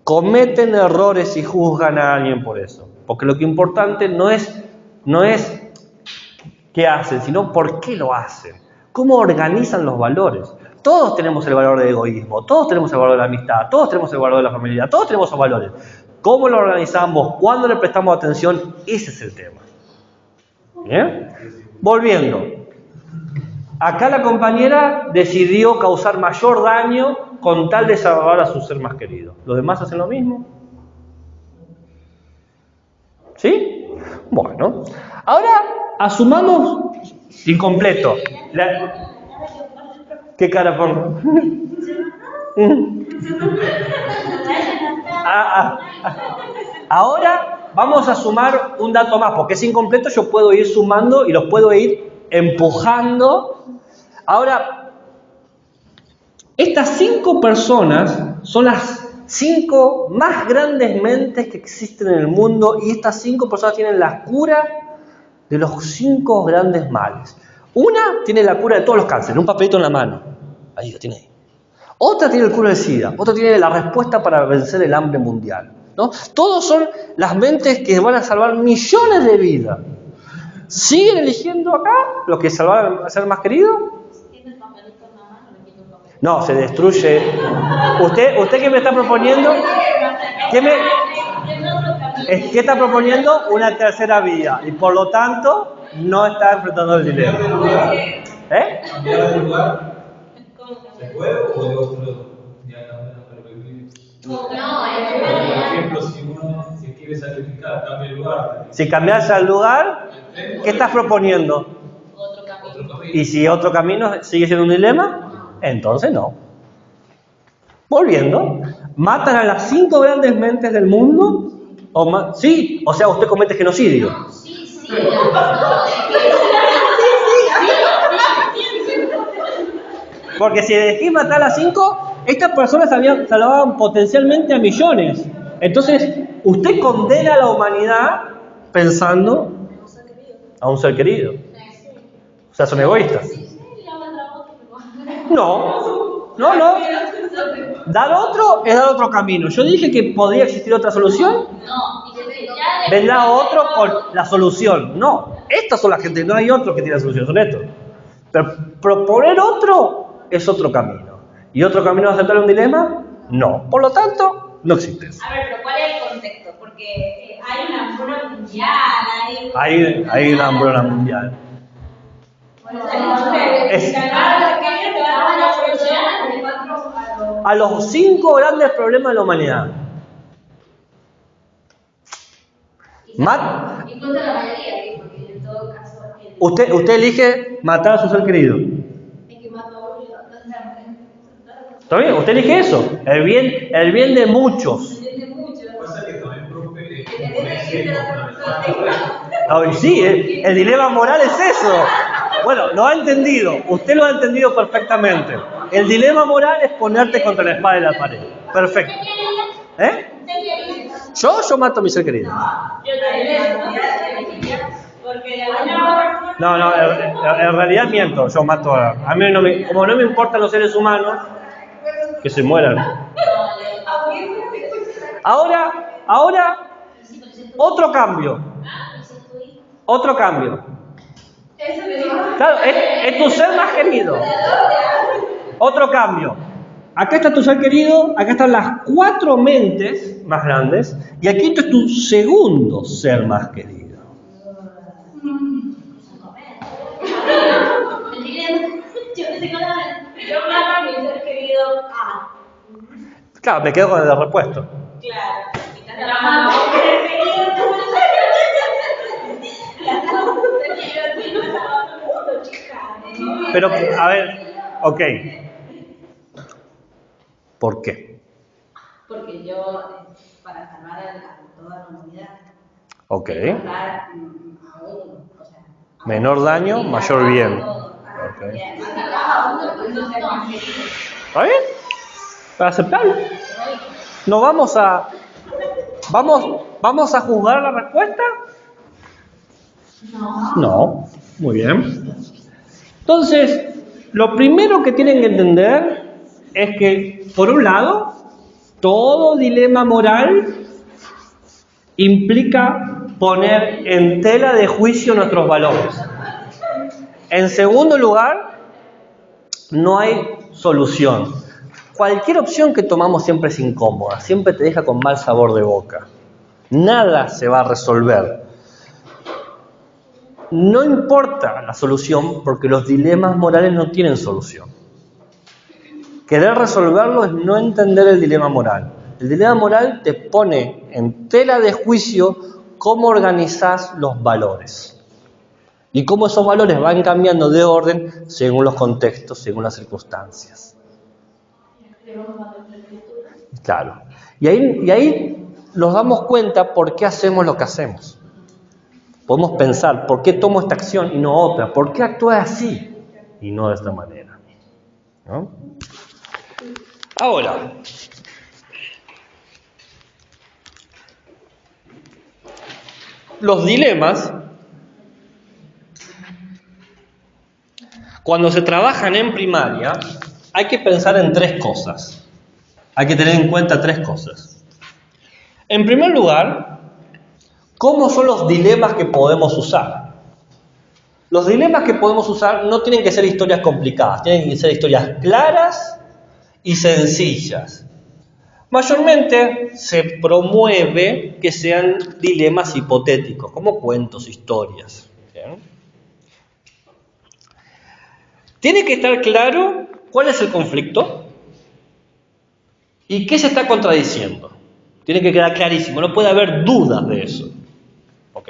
Cometen errores y juzgan a alguien por eso. Porque lo que es importante no es qué hacen, sino por qué lo hacen. Cómo organizan los valores. Todos tenemos el valor de egoísmo, todos tenemos el valor de la amistad, todos tenemos el valor de la familia, todos tenemos esos valores. ¿Cómo lo organizamos? ¿Cuándo le prestamos atención? Ese es el tema. ¿Bien? Volviendo. Acá la compañera decidió causar mayor daño con tal de salvar a su ser más querido. ¿Los demás hacen lo mismo? ¿Sí? Bueno. Ahora asumamos incompleto. ¿Qué cara pongo? Ahora vamos a sumar un dato más, porque es incompleto, yo puedo ir sumando y los puedo ir empujando. Ahora, estas 5 personas son las 5 más grandes mentes que existen en el mundo y estas 5 personas tienen la cura de los 5 grandes males. Una tiene la cura de todos los cánceres, un papelito en la mano. Ahí lo tiene ahí. Otra tiene el cura del SIDA, otra tiene la respuesta para vencer el hambre mundial, ¿no? Todos son las mentes que van a salvar millones de vidas. ¿Siguen eligiendo acá lo que salvar a ser más querido? No, se destruye. ¿Usted qué me está proponiendo? ¿Qué está proponiendo? Una tercera vía. Y por lo tanto, no está enfrentando el dilema. ¿Cambiar de lugar? ¿Se puede o de otro? Ya cambiar la perspectiva. Por ejemplo, si quiere sacrificar, cambia el lugar. Si cambias al lugar, ¿qué estás proponiendo? Otro camino. ¿Y si otro camino sigue siendo un dilema? Entonces no. Volviendo, ¿matan a las 5 grandes mentes del mundo? Sí, o sea, usted comete genocidio. Porque si elegís matar a las 5, estas personas salvaban potencialmente a millones. Entonces, usted condena a la humanidad pensando a un ser querido. O sea, son egoístas. No. Dar otro es dar otro camino. Yo dije que podría existir otra solución. Vendrá otro con la solución. No, estas son la gente, no hay otro que tiene la solución, son estos. Pero proponer otro es otro camino. ¿Y otro camino de aceptar un dilema? No. Por lo tanto, no existe eso. A ver, pero ¿cuál es el contexto? Porque hay una hambruna mundial, hay una hambruna mundial. A los 5 grandes problemas de la humanidad. Y contra la mayoría, porque en todo caso... Usted elige matar a su ser querido. Es que mató a uno, ¿Está bien? Usted elige eso. El bien de muchos. Pasa que también, profe, es Ay, sí, el dilema moral es eso. Bueno, lo ha entendido. Usted lo ha entendido perfectamente. El dilema moral es ponerte contra la espada de la pared. Perfecto. ¿Eh? Yo mato a mi ser querido. No, en realidad miento. Yo mato a mí como no me importan los seres humanos, que se mueran. Ahora, otro cambio. Claro, es tu ser más querido. Otro cambio. Acá está tu ser querido, acá están las 4 mentes más grandes, y aquí está tu segundo ser más querido. Yo mato a mi ser querido A. Claro, me quedo con el repuesto. Claro. Pero, a ver, ok. ¿Por qué? Porque yo, para salvar a toda la humanidad, Ok. salvar a uno, o sea, Menor daño, mayor bien. Ok. ¿Está bien? ¿Aceptable? ¿No vamos a juzgar la respuesta? No. Muy bien. Entonces, lo primero que tienen que entender es que, por un lado, todo dilema moral implica poner en tela de juicio nuestros valores. En segundo lugar, no hay solución. Cualquier opción que tomamos siempre es incómoda, siempre te deja con mal sabor de boca. Nada se va a resolver. No importa la solución porque los dilemas morales no tienen solución. Querer resolverlo es no entender el dilema moral. El dilema moral te pone en tela de juicio cómo organizás los valores. Y cómo esos valores van cambiando de orden según los contextos, según las circunstancias. Claro. Y ahí nos damos cuenta por qué hacemos lo que hacemos. Podemos pensar, ¿por qué tomo esta acción y no otra? ¿Por qué actúo así y no de esta manera? ¿No? Ahora, los dilemas, cuando se trabajan en primaria, hay que pensar en 3 cosas. Hay que tener en cuenta 3 cosas. En primer lugar, ¿cómo son los dilemas que podemos usar? Los dilemas que podemos usar no tienen que ser historias complicadas, tienen que ser historias claras y sencillas. Mayormente se promueve que sean dilemas hipotéticos, como cuentos, historias. ¿Bien? Tiene que estar claro cuál es el conflicto y qué se está contradiciendo. Tiene que quedar clarísimo, no puede haber dudas de eso. ¿Ok?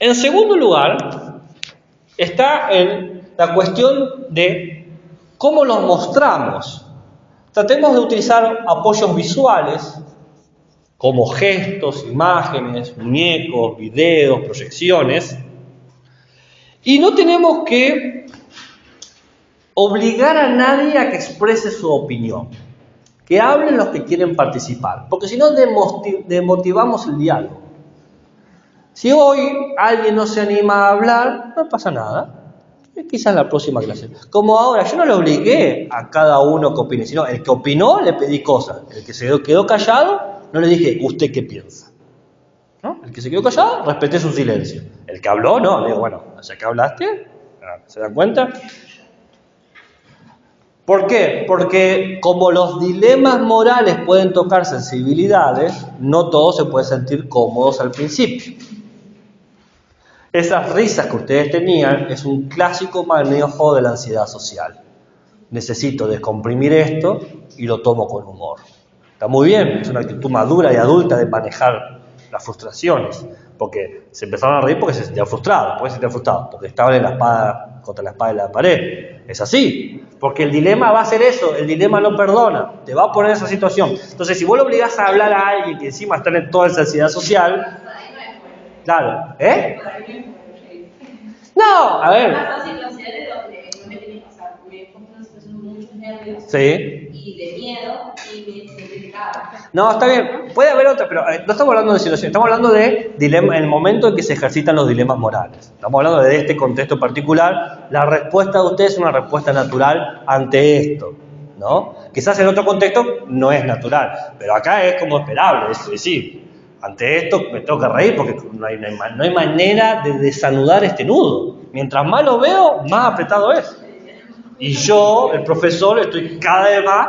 En segundo lugar, está en la cuestión de cómo los mostramos. Tratemos de utilizar apoyos visuales, como gestos, imágenes, muñecos, videos, proyecciones. Y no tenemos que obligar a nadie a que exprese su opinión. Que hablen los que quieren participar, porque si no demotivamos el diálogo. Si hoy alguien no se anima a hablar, no pasa nada. Quizás la próxima clase. Como ahora, yo no le obligué a cada uno que opine, sino el que opinó le pedí cosas. El que se quedó callado, no le dije, ¿usted qué piensa? ¿No? El que se quedó callado, respeté su silencio. El que habló, no, le digo, bueno, ya que hablaste, ¿se dan cuenta? ¿Por qué? Porque como los dilemas morales pueden tocar sensibilidades, no todos se pueden sentir cómodos al principio. Esas risas que ustedes tenían es un clásico manejo de la ansiedad social. Necesito descomprimir esto y lo tomo con humor. Está muy bien, es una actitud madura y adulta de manejar las frustraciones, porque se empezaron a reír porque se sentían frustrados. ¿Por qué se sentían frustrados? Porque estaban en la espada, contra la espada de la pared. Es así, porque el dilema va a ser eso, el dilema no perdona, te va a poner en esa situación. Entonces, si vos lo obligás a hablar a alguien que encima está en toda esa ansiedad social, claro, No, a ver. Pasan situaciones donde no me tiene que pasar, me he puesto en una situación de muchos nervios Sí. y de miedo y me criticaba. No, está bien, puede haber otra, pero no estamos hablando de situación, estamos hablando de dilema, el momento en que se ejercitan los dilemas morales. Estamos hablando de este contexto particular. La respuesta de ustedes es una respuesta natural ante esto, ¿no? Quizás en otro contexto no es natural, pero acá es como esperable, es decir, ante esto me tengo que reír porque no hay manera de desanudar este nudo. Mientras más lo veo, más apretado es. Y yo, el profesor, estoy cada vez más.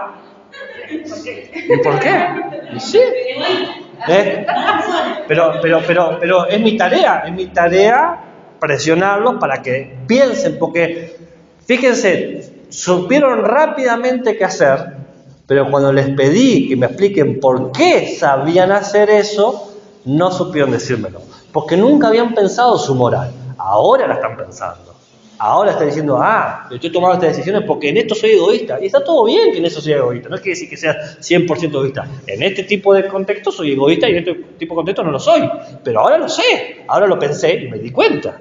¿Y por qué? Y sí. Pero es mi tarea presionarlos para que piensen, porque fíjense, supieron rápidamente qué hacer, pero cuando les pedí que me expliquen por qué sabían hacer eso, no supieron decírmelo, porque nunca habían pensado su moral. Ahora la están pensando. Ahora está diciendo, yo estoy tomando estas decisiones porque en esto soy egoísta. Y está todo bien que en eso soy egoísta. No quiere decir que sea 100% egoísta. En este tipo de contexto soy egoísta y en este tipo de contexto no lo soy. Pero ahora lo sé. Ahora lo pensé y me di cuenta.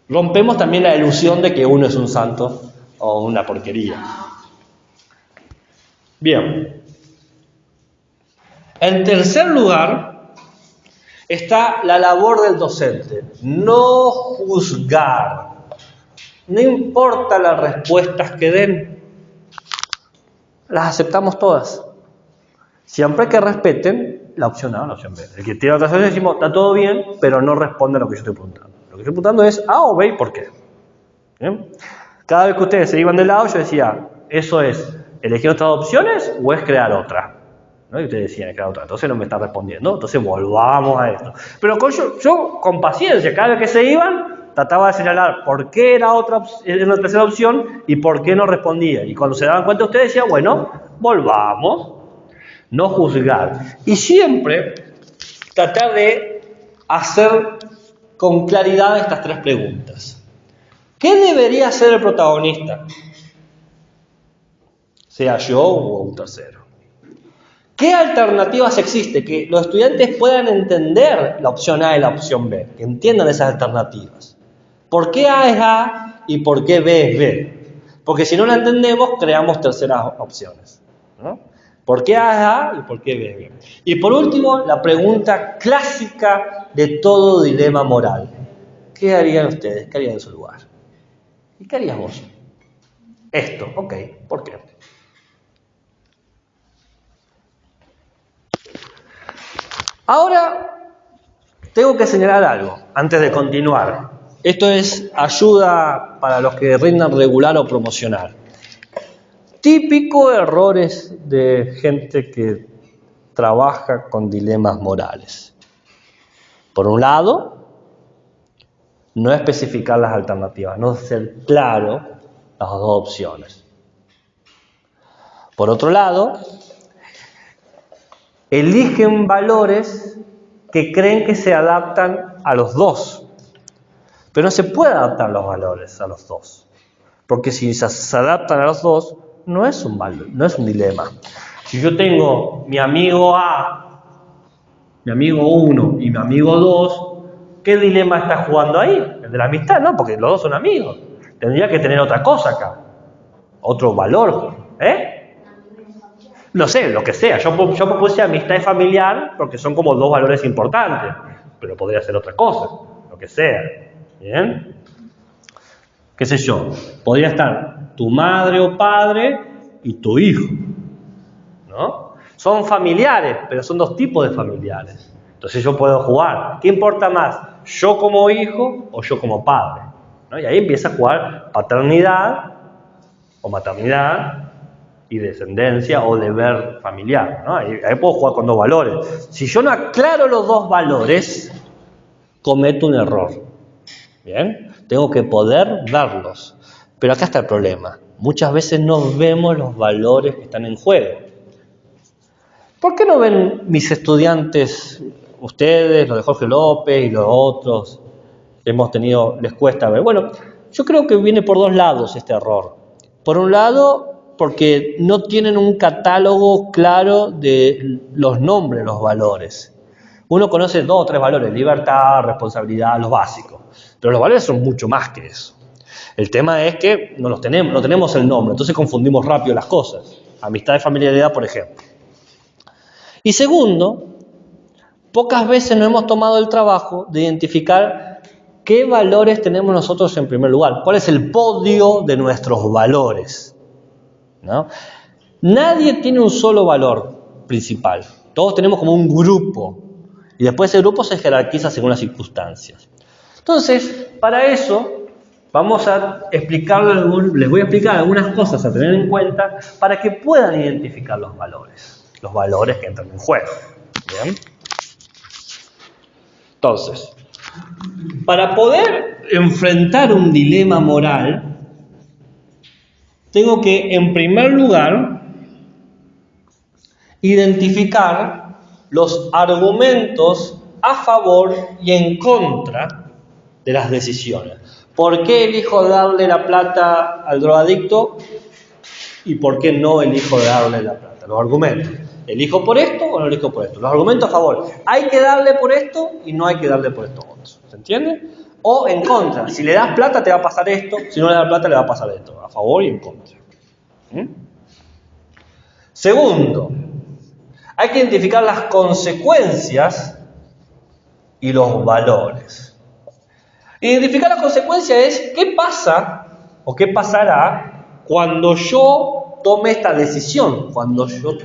Rompemos también la ilusión de que uno es un santo o una porquería. Bien. En tercer lugar está la labor del docente. No juzgar. No importa las respuestas que den, las aceptamos todas. Siempre que respeten la opción A o la opción B. El que tiene otra opción decimos, está todo bien, pero no responde a lo que yo estoy preguntando. Lo que estoy preguntando es A o B y por qué. ¿Bien? Cada vez que ustedes se iban del lado, yo decía, ¿eso es elegir otras opciones o es crear otra? ¿No? Y ustedes decían crear otra. Entonces no me están respondiendo. Entonces volvamos a esto. Pero yo con paciencia, cada vez que se iban, trataba de señalar por qué era una tercera opción y por qué no respondía. Y cuando se daban cuenta ustedes decían, bueno, volvamos. No juzgar. Y siempre tratar de hacer con claridad estas tres preguntas. ¿Qué debería ser el protagonista? Sea yo o un tercero. ¿Qué alternativas existen? Que los estudiantes puedan entender la opción A y la opción B. Que entiendan esas alternativas. ¿Por qué A es A y por qué B es B? Porque si no la entendemos, creamos terceras opciones, ¿no? ¿Por qué A es A y por qué B es B? Y por último, la pregunta clásica de todo dilema moral. ¿Qué harían ustedes? ¿Qué harían en su lugar? ¿Y qué harías vos? Esto, ok. ¿Por qué? Ahora, tengo que señalar algo antes de continuar. Esto es ayuda para los que rindan regular o promocional. Típico errores de gente que trabaja con dilemas morales. Por un lado, no especificar las alternativas, no ser claro las dos opciones. Por otro lado, eligen valores que creen que se adaptan a los dos. Pero no se puede adaptar los valores a los dos. Porque si se adaptan a los dos, no es un dilema. Si yo tengo mi amigo A, mi amigo 1 y mi amigo 2, ¿qué dilema está jugando ahí? El de la amistad, no, porque los dos son amigos. Tendría que tener otra cosa acá. Otro valor. No sé, lo que sea. Yo propuse amistad y familiar porque son como dos valores importantes. Pero podría ser otra cosa. Lo que sea. ¿Bien? ¿Qué sé yo? Podría estar tu madre o padre y tu hijo, ¿no? Son familiares, pero son dos tipos de familiares. Entonces yo puedo jugar. ¿Qué importa más? ¿Yo como hijo o yo como padre? ¿No? Y ahí empieza a jugar paternidad o maternidad y descendencia o deber familiar, ¿no? Ahí puedo jugar con dos valores. Si yo no aclaro los dos valores, cometo un error. ¿Bien? Tengo que poder verlos. Pero acá está el problema. Muchas veces no vemos los valores que están en juego. ¿Por qué no ven mis estudiantes ustedes, los de Jorge López y los otros hemos tenido, les cuesta ver. Bueno, yo creo que viene por dos lados este error. Por un lado, porque no tienen un catálogo claro de los nombres, los valores. Uno conoce 2 o 3 valores: libertad, responsabilidad, los básicos. Pero los valores son mucho más que eso. El tema es que no tenemos el nombre, entonces confundimos rápido las cosas. Amistad y familiaridad, por ejemplo. Y segundo, pocas veces nos hemos tomado el trabajo de identificar qué valores tenemos nosotros en primer lugar. ¿Cuál es el podio de nuestros valores? ¿No? Nadie tiene un solo valor principal. Todos tenemos como un grupo. Y después ese grupo se jerarquiza según las circunstancias. Entonces, para eso, vamos a les voy a explicar algunas cosas a tener en cuenta para que puedan identificar los valores que entran en juego. ¿Bien? Entonces, para poder enfrentar un dilema moral, tengo que, en primer lugar, identificar los argumentos a favor y en contra de las decisiones. ¿Por qué elijo darle la plata al drogadicto y por qué no elijo darle la plata? Los argumentos. ¿Elijo por esto o no elijo por esto? Los argumentos a favor. Hay que darle por esto y no hay que darle por esto otro. ¿Se entiende? O en contra. Si le das plata te va a pasar esto, si no le das plata le va a pasar esto. A favor y en contra. Segundo, hay que identificar las consecuencias y los valores. Identificar las consecuencias es qué pasa o qué pasará cuando yo tome esta decisión, cuando yo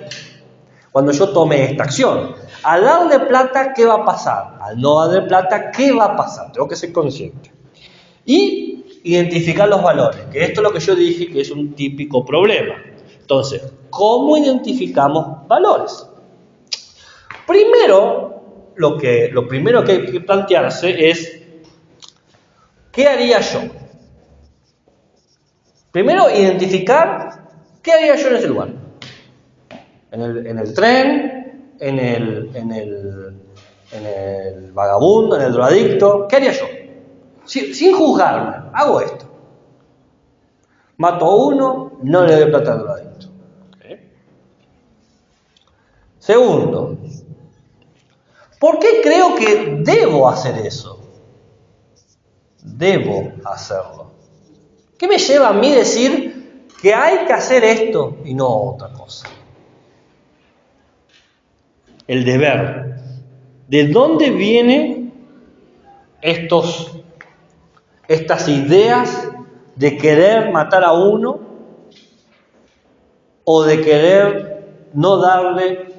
tome esta acción. Al darle plata, ¿qué va a pasar? Al no darle plata, ¿qué va a pasar? Tengo que ser consciente. Y identificar los valores, que esto es lo que yo dije que es un típico problema. Entonces, ¿cómo identificamos valores? Primero, lo primero que hay que plantearse es, ¿qué haría yo? Primero, identificar qué haría yo en ese lugar. En el tren, en el vagabundo, en el drogadicto, ¿qué haría yo? Sin juzgarme, hago esto. Mato a uno, no le doy plata al drogadicto. ¿Okay? Segundo, ¿por qué creo que debo hacer eso? Debo hacerlo. ¿Qué me lleva a mí decir que hay que hacer esto y no otra cosa? El deber. ¿De dónde vienen estas ideas de querer matar a uno o de querer no darle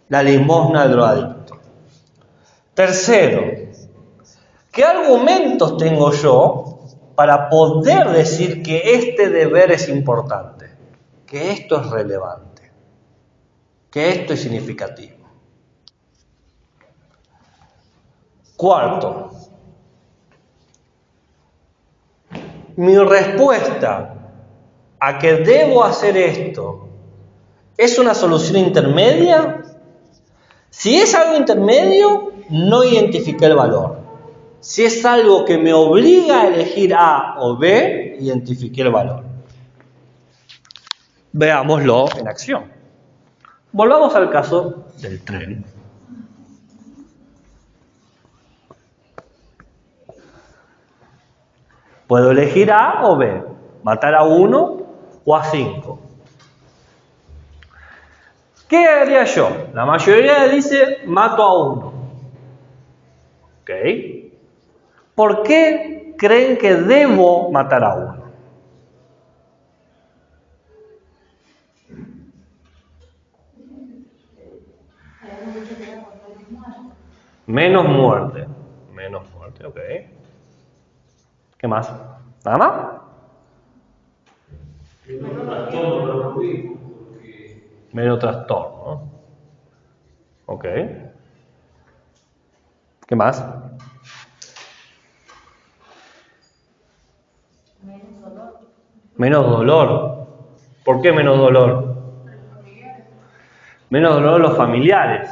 la limosna al drogadicto? Tercero, ¿qué argumentos tengo yo para poder decir que este deber es importante, que esto es relevante, que esto es significativo? Cuarto, mi respuesta a que debo hacer esto ¿es una solución intermedia? Si es algo intermedio, no identifiqué el valor. Si es algo que me obliga a elegir A o B, identifiqué el valor. Veámoslo en acción. Volvamos al caso del tren. Puedo elegir A o B, matar a 1 o a 5. ¿Qué haría yo? La mayoría dice mato a 1. ¿Ok? ¿Por qué creen que debo matar a 1? Menos muerte. Menos muerte, ok. ¿Qué más? ¿Nada más? Menos trastorno. Ok. ¿Qué más? Menos dolor. ¿Por qué menos dolor? Menos dolor a los familiares.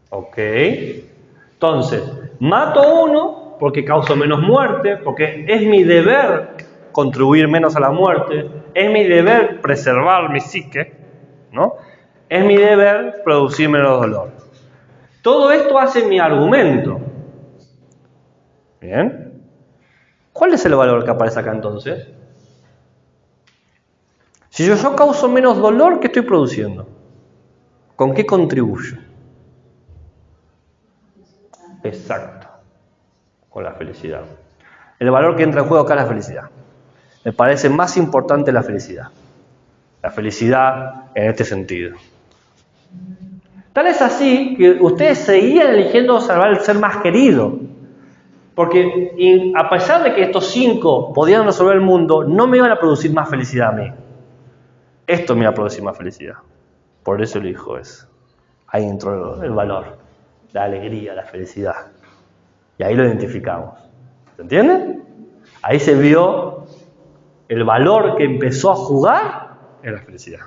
Ok. Entonces, mato uno porque causo menos muerte, porque es mi deber contribuir menos a la muerte, es mi deber preservar mi psique, ¿no? Es mi deber producir menos dolor. Todo esto hace mi argumento. ¿Bien? ¿Cuál es el valor que aparece acá entonces? Si yo causo menos dolor, ¿qué estoy produciendo? ¿Con qué contribuyo? Exacto. Con la felicidad. El valor que entra en juego acá es la felicidad. Me parece más importante la felicidad. La felicidad en este sentido. Tal es así que ustedes seguían eligiendo salvar el ser más querido. Porque a pesar de que estos 5 podían resolver el mundo, no me iban a producir más felicidad a mí. Esto me iba a producir más felicidad. Por eso elijo eso. Ahí entró el valor, la alegría, la felicidad. Y ahí lo identificamos. ¿Se entiende? Ahí se vio el valor que empezó a jugar en la felicidad.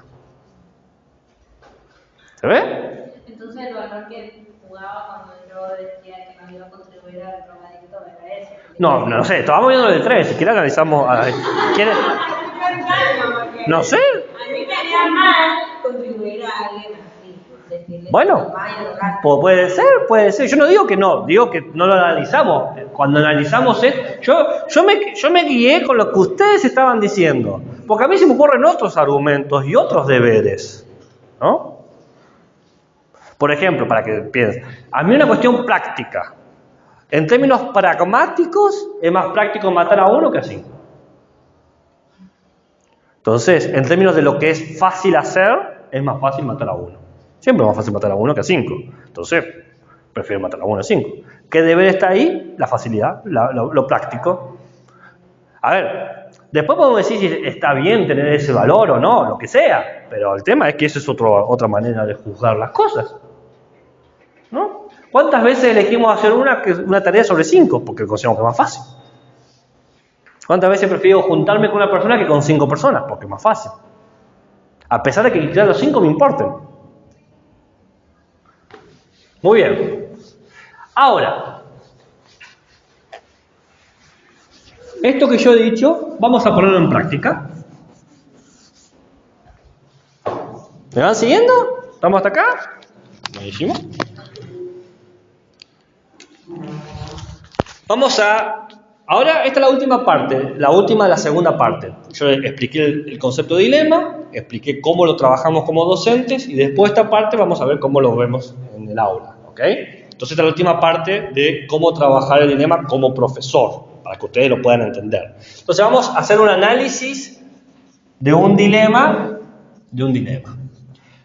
¿Se ve? Entonces el valor que jugaba cuando yo decía que no iba a contribuir al drogadicto era ese. No sé, estábamos viendo el de 3, si quiere analizamos. ¿Quiere? No sé. A mí me haría mal contribuir a alguien así. Decirle Bueno, que vaya a drogar. puede ser. Yo no digo que no, digo que no lo analizamos. Cuando analizamos yo me guié con lo que ustedes estaban diciendo. Porque a mí se me ocurren otros argumentos y otros deberes, ¿no? Por ejemplo, para que piensen, a mí una cuestión práctica. En términos pragmáticos, es más práctico matar a 1 que a 5. Entonces, en términos de lo que es fácil hacer, es más fácil matar a 1. Siempre es más fácil matar a 1 que a 5. Entonces, prefiero matar a 1 a 5. ¿Qué deber está ahí? La facilidad, lo práctico. A ver, después podemos decir si está bien tener ese valor o no, lo que sea. Pero el tema es que esa es otra manera de juzgar las cosas, ¿no? ¿Cuántas veces elegimos hacer una tarea sobre 5? Porque consideramos que es más fácil. ¿Cuántas veces prefiero juntarme con una persona que con 5 personas? Porque es más fácil. A pesar de que quizás los 5 me importen. Muy bien. Ahora, esto que yo he dicho, vamos a ponerlo en práctica. ¿Me van siguiendo? ¿Estamos hasta acá? Buenísimo. Ahora, esta es la última parte, la segunda parte. Yo expliqué el concepto de dilema, expliqué cómo lo trabajamos como docentes y después de esta parte vamos a ver cómo lo vemos en el aula, ¿ok? Entonces esta es la última parte de cómo trabajar el dilema como profesor, para que ustedes lo puedan entender. Entonces vamos a hacer un análisis de un dilema.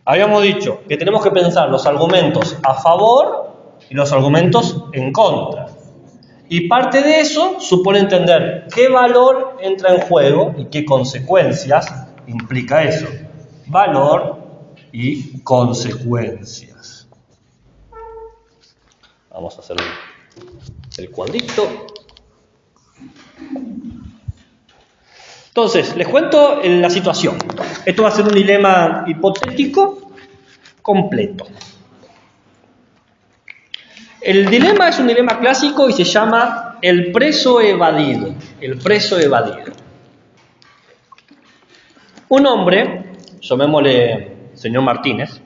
Habíamos dicho que tenemos que pensar los argumentos a favor y los argumentos en contra. Y parte de eso supone entender qué valor entra en juego y qué consecuencias implica eso. Valor y consecuencias. Vamos a hacer el cuadrito. Entonces, les cuento la situación. Esto va a ser un dilema hipotético completo. El dilema es un dilema clásico y se llama el preso evadido. El preso evadido. Un hombre, llamémosle señor Martínez,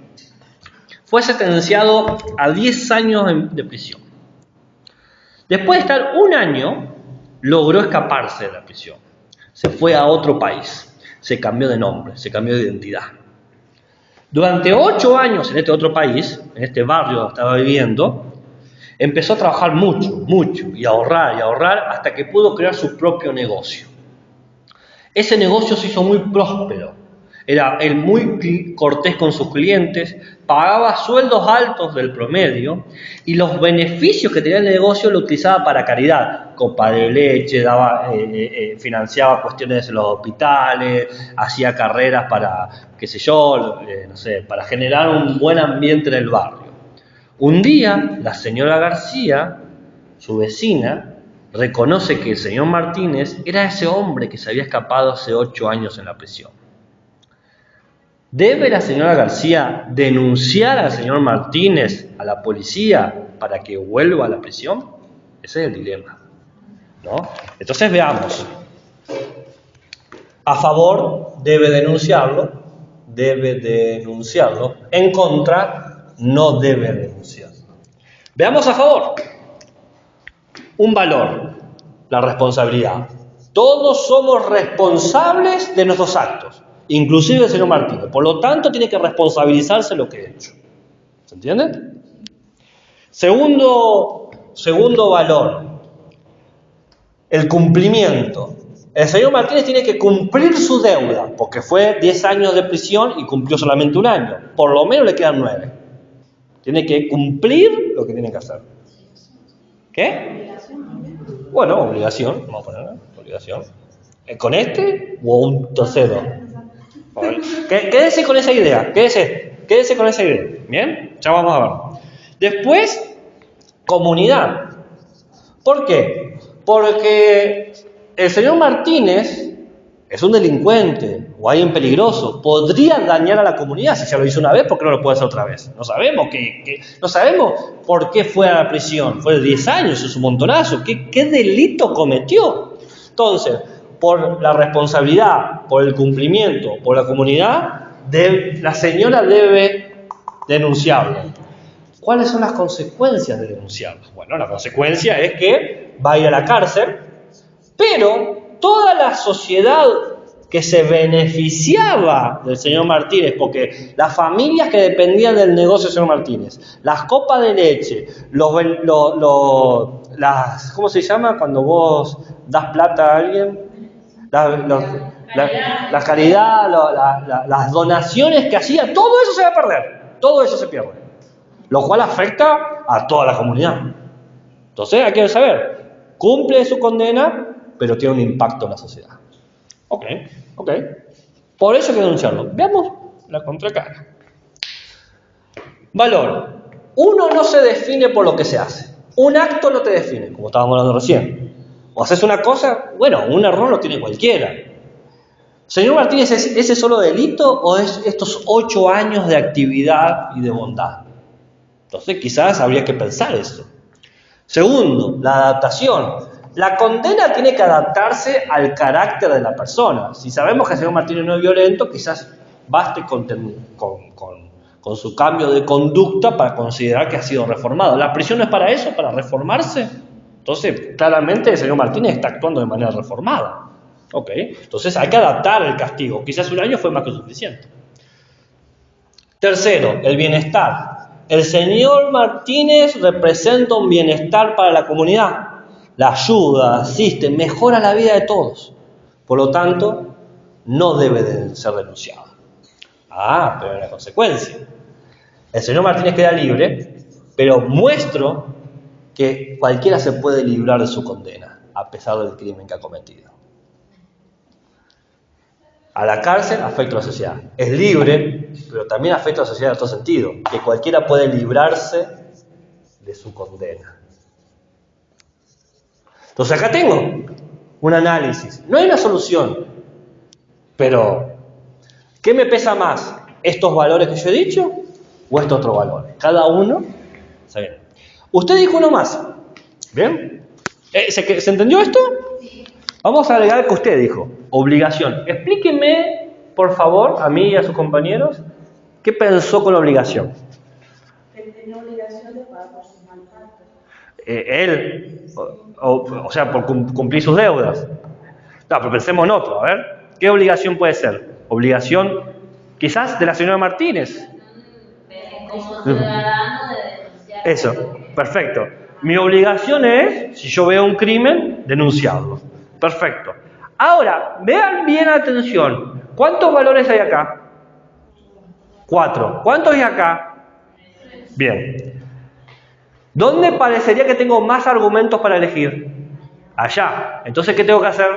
fue sentenciado a 10 años de prisión. Después de estar 1 año, logró escaparse de la prisión. Se fue a otro país, se cambió de nombre, se cambió de identidad. Durante 8 años en este otro país, en este barrio donde estaba viviendo, empezó a trabajar mucho, y a ahorrar, hasta que pudo crear su propio negocio. Ese negocio se hizo muy próspero. Era él muy cortés con sus clientes, pagaba sueldos altos del promedio y los beneficios que tenía el negocio lo utilizaba para caridad. Copa de leche, financiaba cuestiones en los hospitales, hacía carreras para, para generar un buen ambiente en el barrio. Un día, la señora García, su vecina, reconoce que el señor Martínez era ese hombre que se había escapado hace 8 años en la prisión. ¿Debe la señora García denunciar al señor Martínez a la policía para que vuelva a la prisión? Ese es el dilema, ¿no? Entonces veamos. A favor, debe denunciarlo. En contra, no debe denunciarlo. Veamos a favor. Un valor, la responsabilidad. Todos somos responsables de nuestros actos, inclusive el señor Martínez. Por lo tanto, tiene que responsabilizarse de lo que ha hecho. ¿Se entiende? Segundo valor, el cumplimiento. El señor Martínez tiene que cumplir su deuda, porque fue 10 años de prisión y cumplió solamente 1 año. Por lo menos le quedan 9. Tiene que cumplir lo que tiene que hacer. ¿Qué? Bueno, obligación. Vamos a ponerla. Obligación. ¿Con este o un tercero? Quédese con esa idea. Quédese con esa idea. ¿Bien? Ya vamos a ver. Después, comunidad. ¿Por qué? Porque el señor Martínez es un delincuente o alguien peligroso. Podría dañar a la comunidad. Si ya lo hizo una vez, ¿por qué no lo puede hacer otra vez? No sabemos no sabemos por qué fue a la prisión. Fue de 10 años, es un montonazo. ¿Qué delito cometió? Entonces, por la responsabilidad, por el cumplimiento, por la comunidad, la señora debe denunciarlo. ¿Cuáles son las consecuencias de denunciarlo? Bueno, la consecuencia es que va a ir a la cárcel, pero toda la sociedad que se beneficiaba del señor Martínez, porque las familias que dependían del negocio del señor Martínez, las copas de leche, ¿cómo se llama cuando vos das plata a alguien? La caridad, las donaciones que hacía, todo eso se va a perder, todo eso se pierde, lo cual afecta a toda la comunidad. Entonces hay que saber, cumple su condena, pero tiene un impacto en la sociedad. Ok. Por eso hay que denunciarlo. Veamos la contracara. Valor. Uno no se define por lo que se hace. Un acto no te define, como estábamos hablando recién. O haces una cosa, bueno, un error lo tiene cualquiera. Señor Martínez, ¿es ese solo delito o es estos 8 años de actividad y de bondad? Entonces quizás habría que pensar eso. Segundo, la adaptación. La condena tiene que adaptarse al carácter de la persona. Si sabemos que el señor Martínez no es violento, quizás baste con su cambio de conducta para considerar que ha sido reformado. ¿La prisión no es para eso, para reformarse? Entonces, claramente el señor Martínez está actuando de manera reformada. Entonces hay que adaptar el castigo. Quizás 1 año fue más que suficiente. Tercero, el bienestar. El señor Martínez representa un bienestar para la comunidad. La ayuda, asiste, mejora la vida de todos. Por lo tanto, no debe de ser denunciado. Pero hay una consecuencia. El señor Martínez queda libre, pero muestro que cualquiera se puede librar de su condena, a pesar del crimen que ha cometido. A la cárcel afecta a la sociedad. Es libre, pero también afecta a la sociedad en otro sentido, que cualquiera puede librarse de su condena. Entonces acá tengo un análisis. No hay una solución, pero ¿qué me pesa más? ¿Estos valores que yo he dicho o estos otros valores? Cada uno, ¿saben? Usted dijo uno más, ¿bien? ¿Se entendió esto? Vamos a agregar que usted dijo, obligación. Explíqueme, por favor, a mí y a sus compañeros, ¿qué pensó con la obligación? Él tenía obligación de pagar por sus maltratos. Él, o sea, por cumplir sus deudas. No, pero pensemos en otro, a ver. ¿Qué obligación puede ser? Obligación, quizás, de la señora Martínez. Como ciudadano de denunciar. Eso, perfecto. Mi obligación es, si yo veo un crimen, denunciarlo. Perfecto. Ahora, vean bien atención. ¿Cuántos valores hay acá? 4. ¿Cuántos hay acá? Bien. ¿Dónde parecería que tengo más argumentos para elegir? Allá. Entonces, ¿qué tengo que hacer?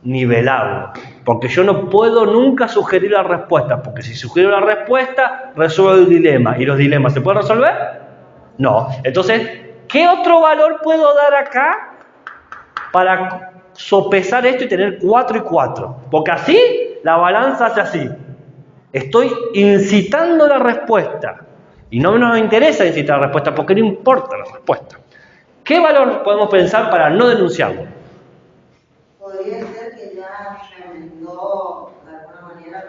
Nivelarlo. Porque yo no puedo nunca sugerir la respuesta. Porque si sugiero la respuesta, resuelvo el dilema. ¿Y los dilemas se pueden resolver? No. Entonces, ¿qué otro valor puedo dar acá para sopesar esto y tener 4 y 4? Porque así, la balanza hace así. Estoy incitando la respuesta. Y no nos interesa incitar la respuesta porque no importa la respuesta. ¿Qué valor podemos pensar para no denunciarlo? Podría ser que ya remendó de alguna manera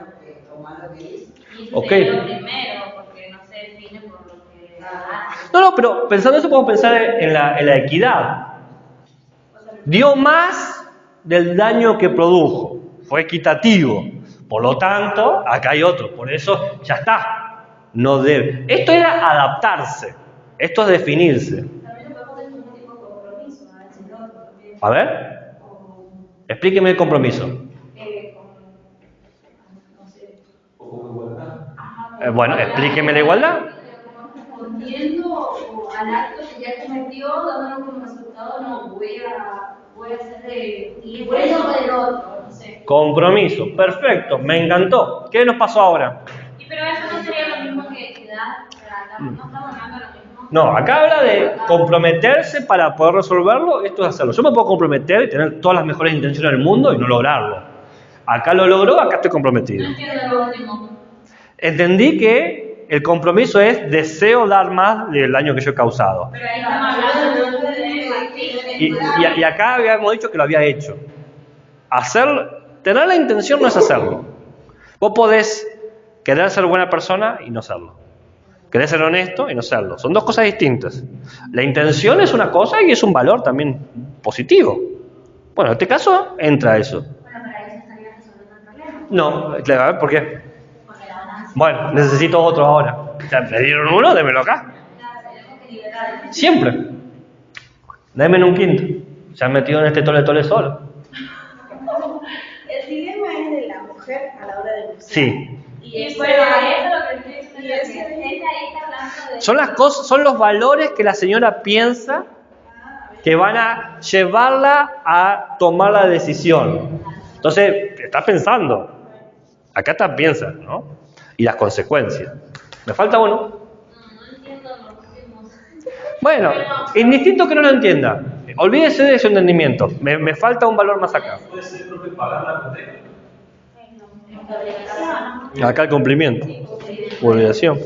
lo malo que hizo. Y Ok. sería lo primero, porque no se define por lo que hace. No, pero pensando eso podemos pensar en la equidad. Dio más del daño que produjo. Fue equitativo. Por lo tanto, acá hay otro. Por eso ya está. No debe. Esto era adaptarse. Esto es definirse. También lo podemos hacer como un tipo de compromiso, a ver si no, también. A ver, explíqueme el compromiso. No sé. Poco de igualdad. Bueno, explíqueme la igualdad. Respondiendo al acto que ya cometió, dándole como resultado, no, voy a hacer de por eso o del otro, no sé. Compromiso. Perfecto. Me encantó. ¿Qué nos pasó ahora? Y pero eso no sería lo mismo que equidad, o sea, no estamos hablando de lo mismo. No, acá habla de comprometerse para poder resolverlo. Esto es hacerlo. Yo me puedo comprometer y tener todas las mejores intenciones del mundo y no lograrlo. Acá lo logró, acá estoy comprometido. No entiendo lo último. Entendí que el compromiso es deseo dar más del daño que yo he causado. Pero ahí estamos hablando de Y acá habíamos dicho que lo había hecho. Tener la intención no es hacerlo. Vos podés querer ser buena persona y no serlo. Querer ser honesto y no serlo. Son dos cosas distintas. La intención es una cosa y es un valor también positivo. Bueno, en este caso entra eso. Bueno, para eso estaría resolviendo el problema. No, claro, a ver, ¿por qué? Porque la balanza. Bueno, necesito otro ahora. Ya me dieron uno, démelo acá. Tenemos que liberar. Siempre. Démelo un quinto. Se han metido en este tole solo. El dilema es de la mujer a la hora de buscar. Sí. Y bueno, eso es lo que estoy diciendo. Que ella ahí está hablando de. Son las cosas, son los valores que la señora piensa que van a llevarla a tomar la decisión. Entonces, estás pensando. Acá estás pensando, ¿no? Y las consecuencias. ¿Me falta uno? No entiendo los últimos. Bueno, indistinto que no lo entienda. Olvídese de su entendimiento. Me falta un valor más acá. Puede ser propio pagar la hipoteca. Acá el cumplimiento. Obligación.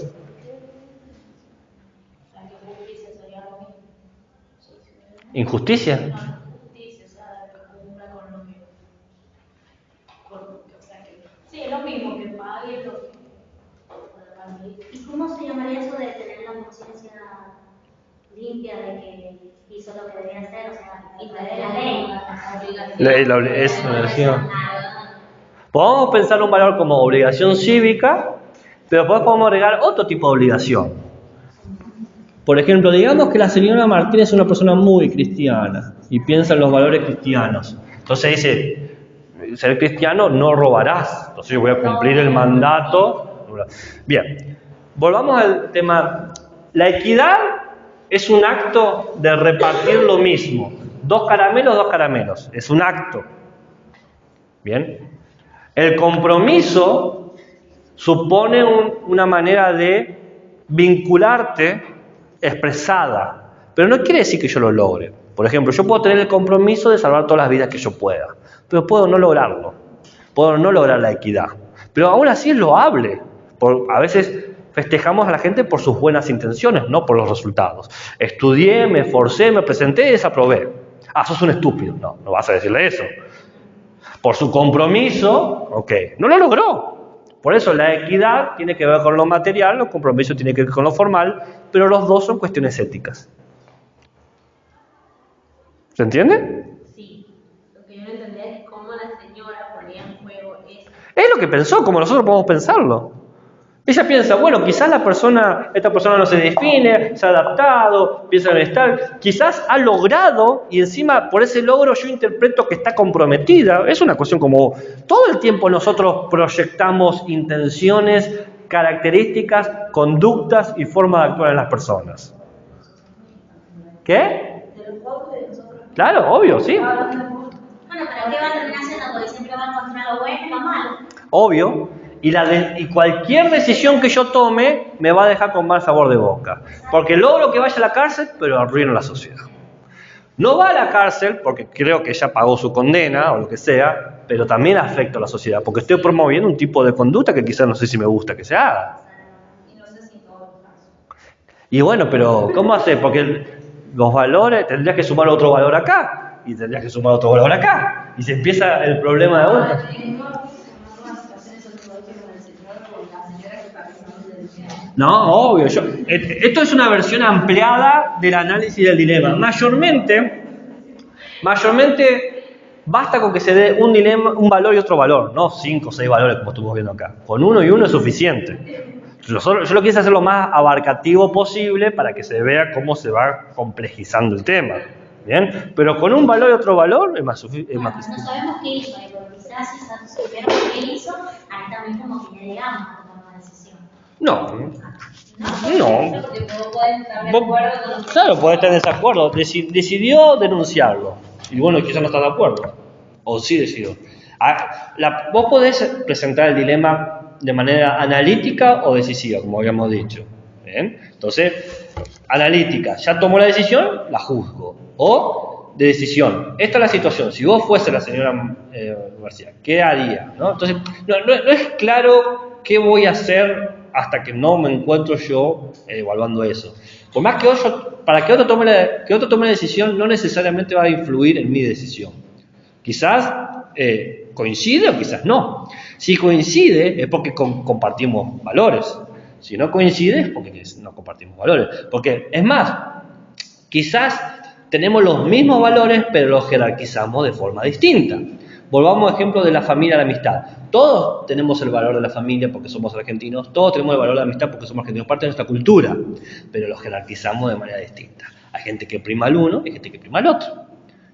Injusticia. Sí, es lo mismo que pague lo ¿Y cómo se llamaría eso de tener la conciencia limpia de que hizo lo que debía hacer? O sea, y de la ley. Es obligación. Podemos pensar un valor como obligación cívica, pero después podemos agregar otro tipo de obligación. Por ejemplo, digamos que la señora Martínez es una persona muy cristiana y piensa en los valores cristianos. Entonces dice, ser cristiano no robarás. Entonces yo voy a cumplir el mandato. Bien, volvamos al tema. La equidad es un acto de repartir lo mismo. 2 caramelos. Es un acto. Bien. El compromiso supone una manera de vincularte expresada, pero no quiere decir que yo lo logre. Por ejemplo, yo puedo tener el compromiso de salvar todas las vidas que yo pueda, pero puedo no lograrlo, puedo no lograr la equidad, pero aún así es loable. A veces festejamos a la gente por sus buenas intenciones, no por los resultados. Estudié, me esforcé, me presenté y desaprobé. Sos un estúpido. No vas a decirle eso. Por su compromiso, no lo logró. Por eso la equidad tiene que ver con lo material, los compromisos tienen que ver con lo formal, pero los dos son cuestiones éticas. ¿Se entiende? Sí, lo que yo no entendía es cómo la señora ponía en juego eso. Es lo que pensó, como nosotros podemos pensarlo. Ella piensa, bueno, quizás esta persona no se define, se ha adaptado, piensa en estar, quizás ha logrado y encima por ese logro yo interpreto que está comprometida. Es una cuestión como todo el tiempo nosotros proyectamos intenciones, características, conductas y forma de actuar en las personas. ¿Qué? Claro, obvio, sí. Bueno, pero ¿qué va a terminar haciendo? Porque siempre va a encontrar lo bueno y lo malo. Obvio. Y cualquier decisión que yo tome me va a dejar con mal sabor de boca. Porque logro que vaya a la cárcel, pero arruino la sociedad. No va a la cárcel porque creo que ya pagó su condena o lo que sea, pero también afecto a la sociedad, porque estoy promoviendo un tipo de conducta que quizás no sé si me gusta que se haga. Y no sé si en todos los casos. Y bueno, pero ¿cómo hacer? Porque los valores, tendrías que sumar otro valor acá, y tendrías que sumar otro valor acá, y se empieza el problema de vuelta. No, obvio. Esto es una versión ampliada del análisis del dilema. Mayormente, basta con que se dé un dilema, un valor y otro valor, no 5 o 6 valores como estuvimos viendo acá. Con uno y uno es suficiente. Yo lo quise hacer lo más abarcativo posible para que se vea cómo se va complejizando el tema. ¿Bien? Pero con un valor y otro valor es más suficiente. No sabemos qué hizo, porque quizás si supiéramos qué hizo, ahí también como que le llegamos a tomar una decisión. No. Porque vos podés estar de acuerdo con lo que Claro, puede estar en desacuerdo. Decidió denunciarlo. Y bueno, quizás no está de acuerdo. O sí decidió. Vos podés presentar el dilema de manera analítica o decisiva, como habíamos dicho. ¿Bien? Entonces, analítica. Ya tomó la decisión, la juzgo. O de decisión. Esta es la situación. Si vos fuese la señora García, ¿qué haría? ¿No? Entonces, no es claro qué voy a hacer hasta que no me encuentro yo evaluando eso. Por más que para que otro tome la decisión, no necesariamente va a influir en mi decisión. Quizás coincide o quizás no. Si coincide es porque compartimos valores. Si no coincide es porque no compartimos valores. Porque, es más, quizás tenemos los mismos valores, pero los jerarquizamos de forma distinta. Volvamos al ejemplo de la familia y la amistad. Todos tenemos el valor de la familia porque somos argentinos, todos tenemos el valor de la amistad porque somos argentinos, parte de nuestra cultura, pero los jerarquizamos de manera distinta. Hay gente que prima al uno y hay gente que prima al otro.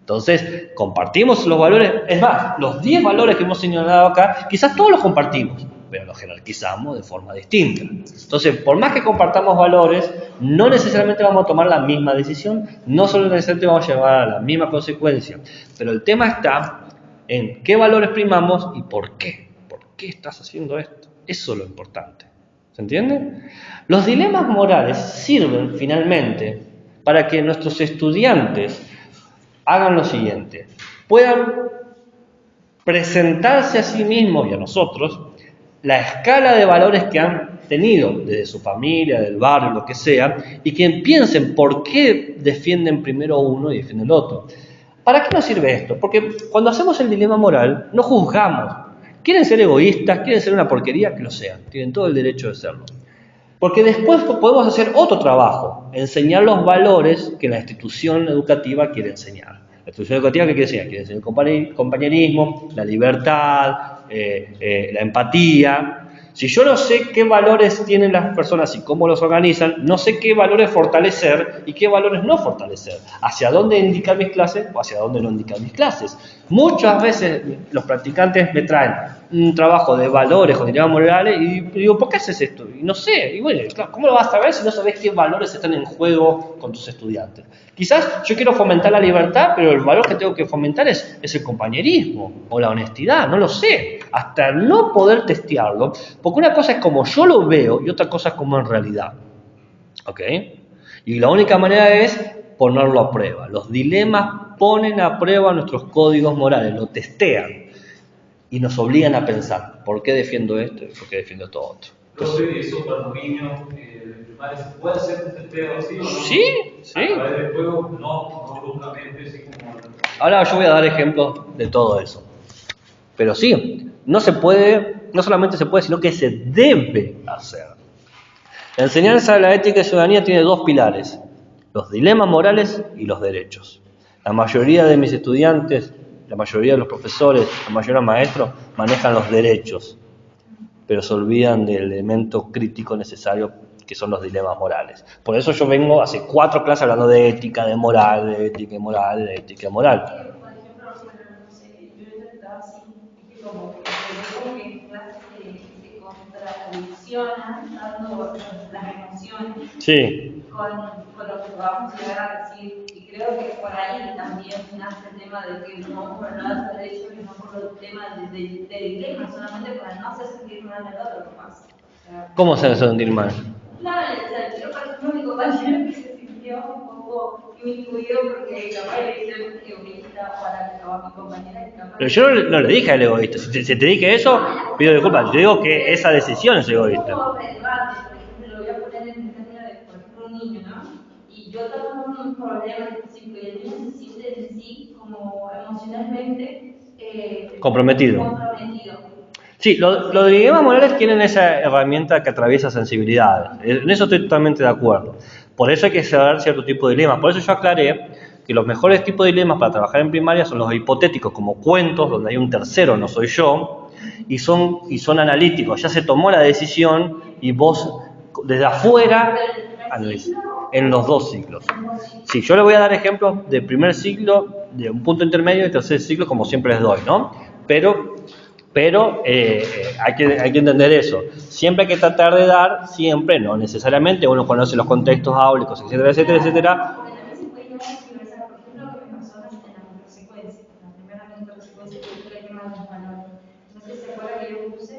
Entonces, compartimos los valores, es más, los 10 valores que hemos señalado acá, quizás todos los compartimos, pero los jerarquizamos de forma distinta. Entonces, por más que compartamos valores, no necesariamente vamos a tomar la misma decisión, no solo necesariamente vamos a llevar a la misma consecuencia, pero el tema está en qué valores primamos y por qué. ¿Por qué estás haciendo esto? Eso es lo importante. ¿Se entiende? Los dilemas morales sirven finalmente para que nuestros estudiantes hagan lo siguiente. Puedan presentarse a sí mismos y a nosotros la escala de valores que han tenido desde su familia, del barrio, lo que sea, y que piensen por qué defienden primero uno y defienden el otro. ¿Para qué nos sirve esto? Porque cuando hacemos el dilema moral, no juzgamos. ¿Quieren ser egoístas? ¿Quieren ser una porquería? Que lo sean. Tienen todo el derecho de serlo. Porque después podemos hacer otro trabajo. Enseñar los valores que la institución educativa quiere enseñar. La institución educativa, ¿qué quiere enseñar? Quiere enseñar el compañerismo, la libertad, la empatía. Si yo no sé qué valores tienen las personas y cómo los organizan, no sé qué valores fortalecer y qué valores no fortalecer. Hacia dónde indicar mis clases o hacia dónde no indicar mis clases. Muchas veces los practicantes me traen un trabajo de valores o dilemas morales y digo, ¿por qué haces esto? Y no sé. Y bueno, ¿cómo lo vas a saber si no sabes qué valores están en juego con tus estudiantes? Quizás yo quiero fomentar la libertad, pero el valor que tengo que fomentar es el compañerismo o la honestidad, no lo sé. Hasta no poder testearlo, porque una cosa es como yo lo veo y otra cosa es como en realidad. ¿Ok? Y la única manera es ponerlo a prueba. Los dilemas ponen a prueba nuestros códigos morales, lo testean y nos obligan a pensar, ¿por qué defiendo esto y por qué defiendo todo otro? Profe, eso para los niños ¿se puede hacer un testeo así o no? Sí. A través del juego, no bruscamente, así como... Ahora yo voy a dar ejemplos de todo eso. Pero sí, no solamente se puede, sino que se debe hacer. La enseñanza de la ética y ciudadanía tiene 2 pilares, los dilemas morales y los derechos. La mayoría de mis estudiantes, la mayoría de los profesores, la mayoría de los maestros manejan los derechos, pero se olvidan del elemento crítico necesario que son los dilemas morales. Por eso yo vengo hace 4 clases hablando de ética, de moral, de ética y moral, de ética y moral. Por ejemplo, no sé, yo intentaba así, como que en clases se contradiccionan dando las emociones Sí. con lo que vamos a llegar a decir. Y creo que por ahí también nace el tema de que no por los derechos y no por los temas de dilema, solamente para no hacer sentir mal al otro, capaz. ¿Cómo se hace sentir mal? Claro, yo por ejemplo mi compañero que se sintió un poco, que me confundido porque capaz le dicen egoísta o a la que a mi compañera que capaz. Pero yo no le dije al egoísta. Si te dije eso, pido disculpas. Yo digo que esa decisión es egoísta. Como relevante, por ejemplo, lo voy a poner en términos de, por ejemplo, un niño, ¿no? Y yo tengo un problema específico y el niño se siente en sí como emocionalmente comprometido. Sí, los dilemas morales tienen esa herramienta que atraviesa sensibilidades. En eso estoy totalmente de acuerdo. Por eso hay que saber cierto tipo de dilemas. Por eso yo aclaré que los mejores tipos de dilemas para trabajar en primaria son los hipotéticos, como cuentos, donde hay un tercero, no soy yo, y son analíticos. Ya se tomó la decisión y vos desde afuera analizás. En los dos ciclos. Sí, yo le voy a dar ejemplos de primer ciclo, de un punto intermedio y tercer ciclo, como siempre les doy, ¿no? Pero hay que entender eso. Siempre hay que tratar de dar, siempre, no necesariamente, uno conoce los contextos áulicos, etcétera, etcétera, etcétera. Porque también se puede llegar a expresar, por ejemplo, lo que me pasó en la microsecuencia, en la primera microsecuencia que fue el tema de los valores. No sé si se acuerda que yo puse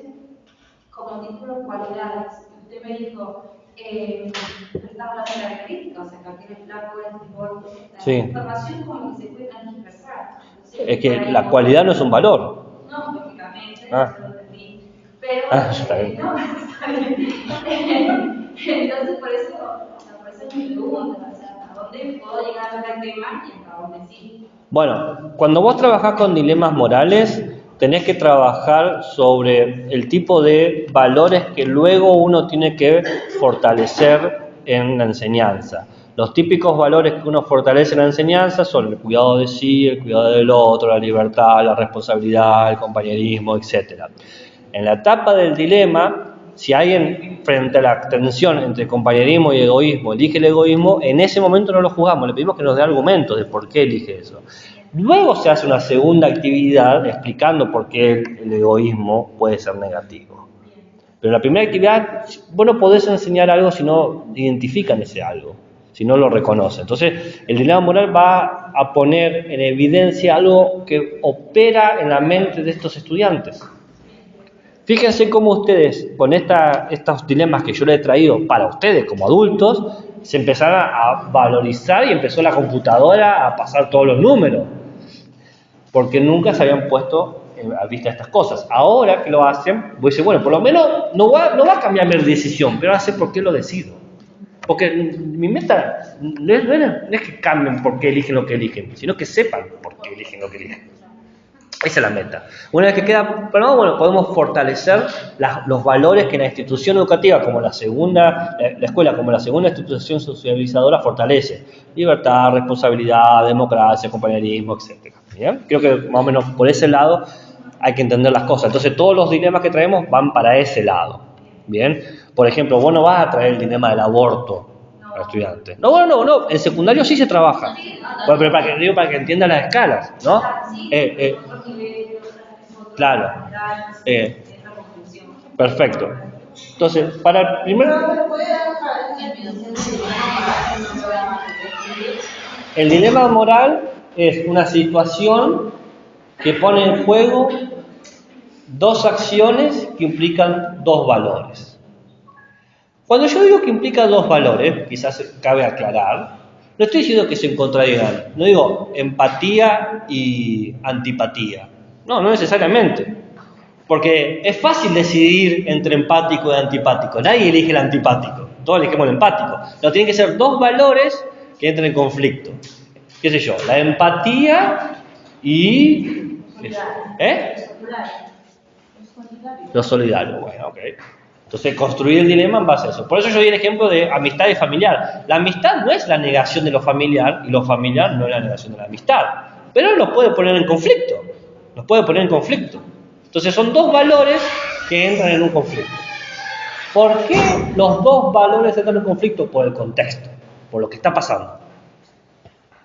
como título cualidades. Usted me dijo, está hablando de características, o sea, que es flaco, es gordo. Sí. La información como que se puede transversar. Es que la cualidad no es un valor. No, lógicamente, Ah. eso lo entendí. Pero, Está bien. no, está bien. Entonces, por eso es mi pregunta, o sea, ¿a dónde puedo llegar a hablar tema y hasta dónde sí? Bueno, cuando vos trabajás con dilemas morales, tenés que trabajar sobre el tipo de valores que luego uno tiene que fortalecer en la enseñanza. Los típicos valores que uno fortalece en la enseñanza son el cuidado de sí, el cuidado del otro, la libertad, la responsabilidad, el compañerismo, etc. En la etapa del dilema, si alguien frente a la tensión entre compañerismo y egoísmo elige el egoísmo, en ese momento no lo juzgamos, le pedimos que nos dé argumentos de por qué elige eso. Luego se hace una segunda actividad explicando por qué el egoísmo puede ser negativo. Pero en la primera actividad, vos no podés enseñar algo si no identifican ese algo, si no lo reconocen. Entonces, el dilema moral va a poner en evidencia algo que opera en la mente de estos estudiantes. Fíjense cómo ustedes, con estos dilemas que yo les he traído para ustedes como adultos, se empezaron a valorizar y empezó la computadora a pasar todos los números. Porque nunca se habían puesto a vista estas cosas. Ahora que lo hacen, voy a decir, bueno, por lo menos no va a cambiar mi decisión, pero va a ser por qué lo decido. Porque mi meta no es que cambien por qué eligen lo que eligen, sino que sepan por qué eligen lo que eligen. Esa es la meta. Una vez que queda, pero bueno, podemos fortalecer los valores que la institución educativa, como la escuela, como la segunda institución socializadora, fortalece. Libertad, responsabilidad, democracia, compañerismo, etc. ¿Bien? Creo que más o menos por ese lado hay que entender las cosas. Entonces todos los dilemas que traemos van para ese lado. ¿Bien? Por ejemplo, vos no vas a traer el dilema del aborto al estudiante. No. En secundario sí se trabaja. Pero para que entiendan las escalas, ¿no? Claro. Perfecto. Entonces, para el primer... El dilema moral es una situación que pone en juego dos acciones que implican dos valores. Cuando yo digo que implica dos valores, quizás cabe aclarar, no estoy diciendo que se contradigan, no digo empatía y antipatía. No necesariamente. Porque es fácil decidir entre empático y antipático. Nadie elige el antipático, todos elegimos el empático. No, tienen que ser dos valores que entren en conflicto. ¿Qué sé yo? La empatía y... Lo solidario, bueno, ok. Entonces, construir el dilema en base a eso. Por eso yo di el ejemplo de amistad y familiar. La amistad no es la negación de lo familiar y lo familiar no es la negación de la amistad. Pero nos puede poner en conflicto. Entonces, son dos valores que entran en un conflicto. ¿Por qué los dos valores entran en conflicto? Por el contexto, por lo que está pasando.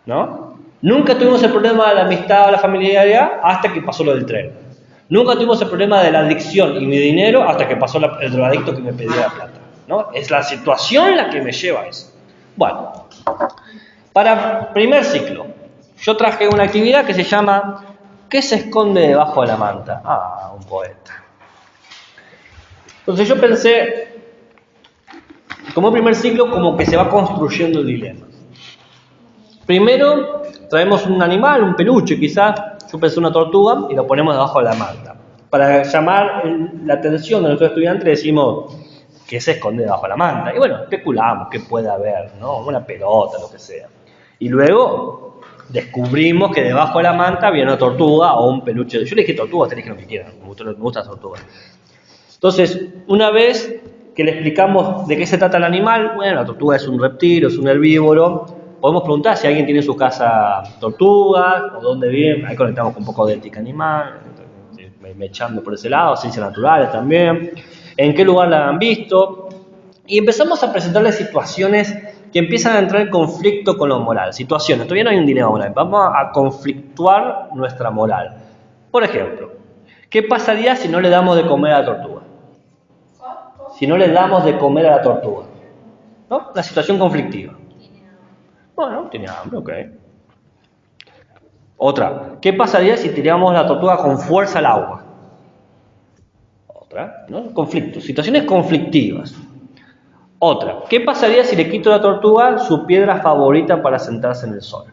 ¿No? Nunca tuvimos el problema de la amistad o la familiaridad hasta que pasó lo del tren. Nunca tuvimos el problema de la adicción y mi dinero hasta que pasó el drogadicto que me pedía la plata, ¿no? Es la situación la que me lleva a eso. Bueno, para primer ciclo, yo traje una actividad que se llama ¿qué se esconde debajo de la manta? Ah, un poeta. Entonces yo pensé, como primer ciclo, como que se va construyendo el dilema. Primero, traemos un animal, un peluche quizás, yo pensé una tortuga, y lo ponemos debajo de la manta. Para llamar la atención de nuestros estudiantes le decimos que se esconde debajo de la manta. Y bueno, especulamos qué puede haber, ¿no? Una pelota, lo que sea. Y luego descubrimos que debajo de la manta había una tortuga o un peluche. Yo le dije tortuga, ustedes dijeron lo que quieran, me gusta la tortuga. Entonces, una vez que le explicamos de qué se trata el animal, bueno, la tortuga es un reptil, es un herbívoro, podemos preguntar si alguien tiene en su casa tortugas, o dónde viven, ahí conectamos con un poco de ética animal, me echando por ese lado, ciencias naturales también, en qué lugar la han visto, y empezamos a presentarles situaciones que empiezan a entrar en conflicto con lo moral, situaciones, todavía no hay un dilema moral, vamos a conflictuar nuestra moral. Por ejemplo, ¿qué pasaría si no le damos de comer a la tortuga? Si no le damos de comer a la tortuga, ¿no? Una situación conflictiva. Bueno, tiene hambre, ok. Otra, ¿qué pasaría si tiramos la tortuga con fuerza al agua? Otra, ¿no? Conflictos, situaciones conflictivas. Otra, ¿qué pasaría si le quito a la tortuga su piedra favorita para sentarse en el sol?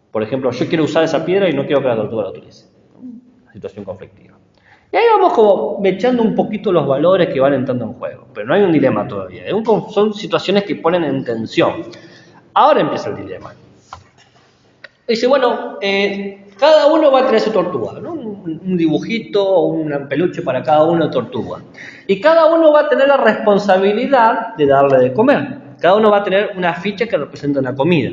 Por ejemplo, yo quiero usar esa piedra y no quiero que la tortuga la utilice. Una situación conflictiva. Y ahí vamos como echando un poquito los valores que van entrando en juego. Pero no hay un dilema todavía. Son situaciones que ponen en tensión. Ahora empieza el dilema. Dice, bueno, cada uno va a tener su tortuga, ¿no? Un dibujito, un peluche para cada uno de tortuga. Y cada uno va a tener la responsabilidad de darle de comer. Cada uno va a tener una ficha que representa una comida.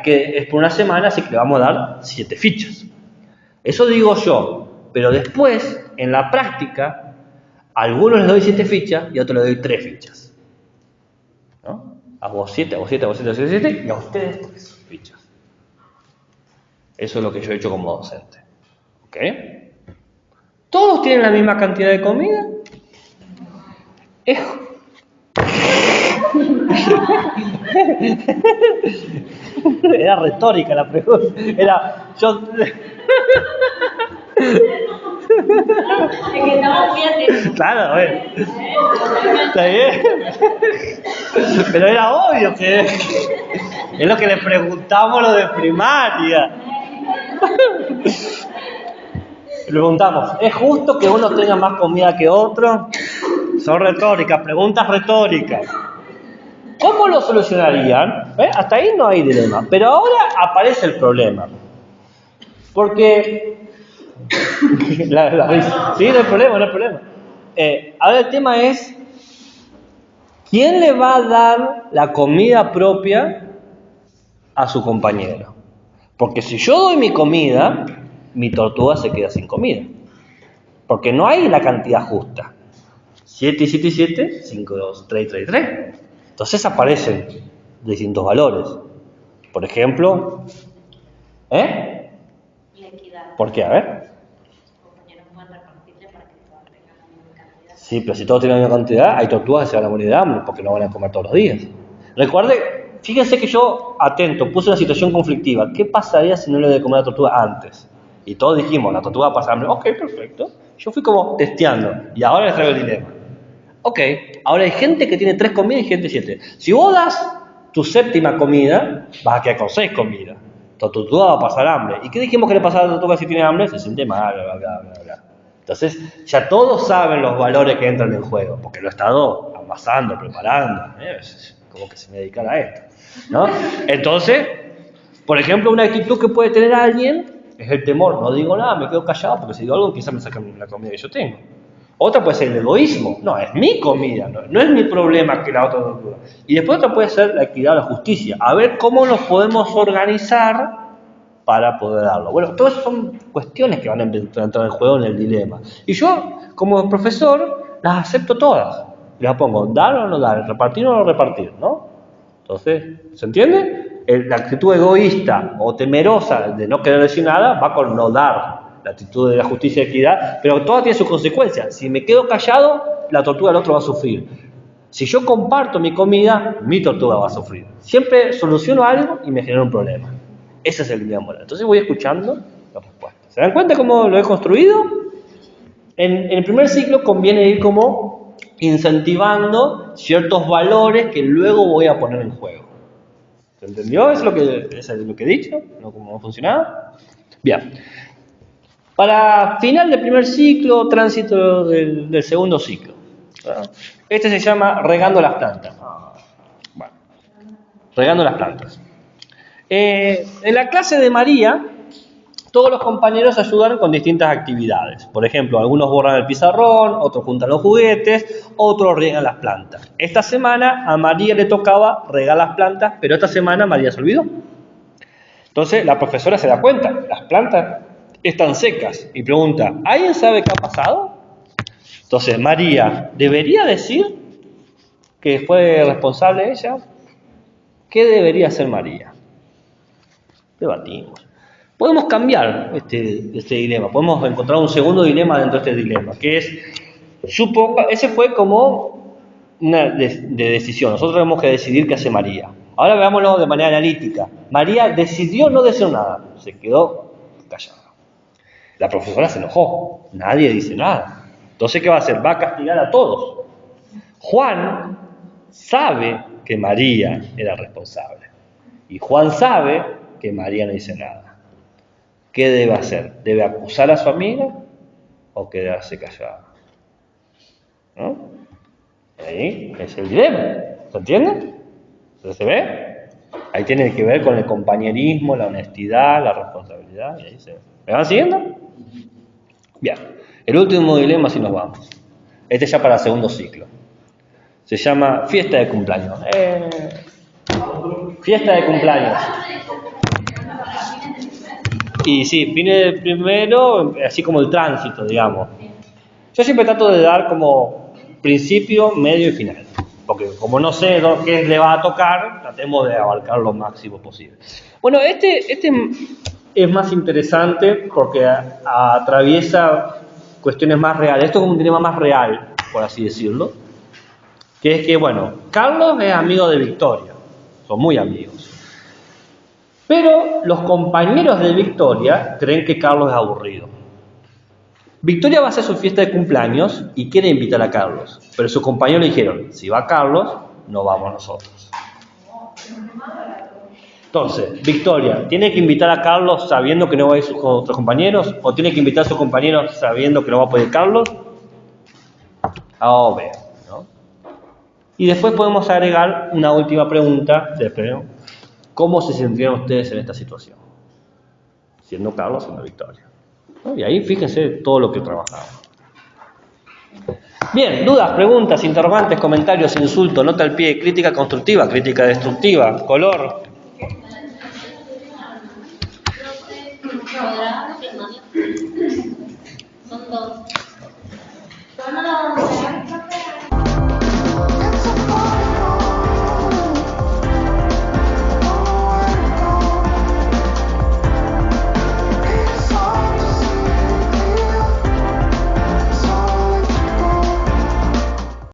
Es por una semana, así que le vamos a dar 7 fichas. Eso digo yo. Pero después, en la práctica, a algunos les doy 7 fichas y a otros les doy 3 fichas. ¿No? A vos 7, a vos 7, a vos 7, a vos 7 y a ustedes 3 fichas. Eso es lo que yo he hecho como docente. ¿Ok? ¿Todos tienen la misma cantidad de comida? Era retórica la pregunta. Es que estamos muy atentos. Claro, a ver. Está bien. Pero era obvio que es lo que le preguntamos lo de primaria. Le preguntamos, ¿es justo que uno tenga más comida que otro? Son retóricas, preguntas retóricas. ¿Cómo lo solucionarían? Hasta ahí no hay dilema. Pero ahora aparece el problema. Porque... la risa. Sí, no hay problema, no hay problema. Ahora el tema es, ¿quién le va a dar la comida propia a su compañero? Porque si yo doy mi comida, mi tortuga se queda sin comida. Porque no hay la cantidad justa. 7 y 7 y 7, 5, 2, 3, 3, 3. Entonces aparecen distintos valores. Por ejemplo, La equidad. ¿por qué? A ver. Sí, pero si todos tienen la misma cantidad, hay tortugas que se van a morir de hambre porque no van a comer todos los días. Recuerde, fíjense que yo, atento, puse una situación conflictiva. ¿Qué pasaría si no le doy de comer a la tortuga antes? Y todos dijimos, la tortuga pasa hambre. Ok, perfecto. Yo fui como testeando y ahora les traigo el dilema. Ok, ahora hay gente que tiene 3 comidas y gente 7. Si vos das tu 7ª comida, vas a quedar con 6 comidas. Tu tortuga va a pasar hambre. ¿Y qué dijimos que le pasa a la tortuga si tiene hambre? Se siente mal, bla, bla, bla, bla. Entonces, ya todos saben los valores que entran en juego, porque lo he estado amasando, preparando, como que se me dedicara a esto, ¿no? Entonces, por ejemplo, una actitud que puede tener alguien es el temor, no digo nada, me quedo callado, porque si digo algo quizás me sacan la comida que yo tengo. Otra puede ser el egoísmo, no, es mi comida, no es mi problema que la otra tortuga. Y después otra puede ser la equidad o la justicia, a ver cómo nos podemos organizar para poder darlo. Bueno, todas son cuestiones que van a entrar en juego en el dilema. Y yo, como profesor, las acepto todas. Les pongo, dar o no dar, repartir o no repartir, ¿no? Entonces, ¿se entiende? La actitud egoísta o temerosa de no querer decir nada va con no dar. La actitud de la justicia y equidad, pero todo tiene sus consecuencias. Si me quedo callado, la tortuga del otro va a sufrir. Si yo comparto mi comida, mi tortuga va a sufrir. Siempre soluciono algo y me genera un problema. Ese es el dilema moral. Entonces voy escuchando las respuestas. ¿Se dan cuenta cómo lo he construido? En el primer ciclo conviene ir como incentivando ciertos valores que luego voy a poner en juego. ¿Se entendió? ¿Es lo que he dicho? ¿No cómo funcionaba? Bien. Para final del primer ciclo, tránsito del segundo ciclo. Este se llama regando las plantas. Bueno, regando las plantas. En la clase de María, todos los compañeros ayudan con distintas actividades. Por ejemplo, algunos borran el pizarrón, otros juntan los juguetes, otros riegan las plantas. Esta semana a María le tocaba regar las plantas, pero esta semana María se olvidó. Entonces la profesora se da cuenta, las plantas están secas y pregunta, ¿alguien sabe qué ha pasado? Entonces María, ¿debería decir que fue responsable ella? ¿Qué debería hacer María? Debatimos. Podemos cambiar este dilema, podemos encontrar un segundo dilema dentro de este dilema, que es, ese fue como una de decisión, nosotros tenemos que decidir qué hace María. Ahora veámoslo de manera analítica. María decidió no decir nada, se quedó callada. La profesora se enojó, nadie dice nada. Entonces, ¿qué va a hacer? Va a castigar a todos. Juan sabe que María era responsable, y Juan sabe que María no dice nada. ¿Qué debe hacer? ¿Debe acusar a su amiga o quedarse callada? ¿No? Ahí es el dilema. ¿Se entiende? ¿Se ve? Ahí tiene que ver con el compañerismo, la honestidad, la responsabilidad. Y ahí se ve. ¿Me van siguiendo? Bien. El último dilema, si nos vamos. Este ya para el segundo ciclo. Se llama fiesta de cumpleaños. Fiesta de cumpleaños. Y sí, viene primero, así como el tránsito, digamos. Yo siempre trato de dar como principio, medio y final. Porque como no sé qué le va a tocar, tratemos de abarcar lo máximo posible. Bueno, este es más interesante porque atraviesa cuestiones más reales. Esto es como un dilema más real, por así decirlo. Que es que, bueno, Carlos es amigo de Victoria. Son muy amigos. Pero los compañeros de Victoria creen que Carlos es aburrido. Victoria va a hacer su fiesta de cumpleaños y quiere invitar a Carlos. Pero sus compañeros le dijeron, si va Carlos, no vamos nosotros. Entonces, Victoria, ¿tiene que invitar a Carlos sabiendo que no va a ir con otros compañeros? ¿O tiene que invitar a sus compañeros sabiendo que no va a poder Carlos? Ver, ¿no? Y después podemos agregar una última pregunta, ¿cómo se sentirían ustedes en esta situación? Siendo Carlos, siendo Victoria. ¿No? Y ahí fíjense todo lo que trabajamos. Bien, dudas, preguntas, interrogantes, comentarios, insultos, nota al pie, crítica constructiva, crítica destructiva, color. Son dos.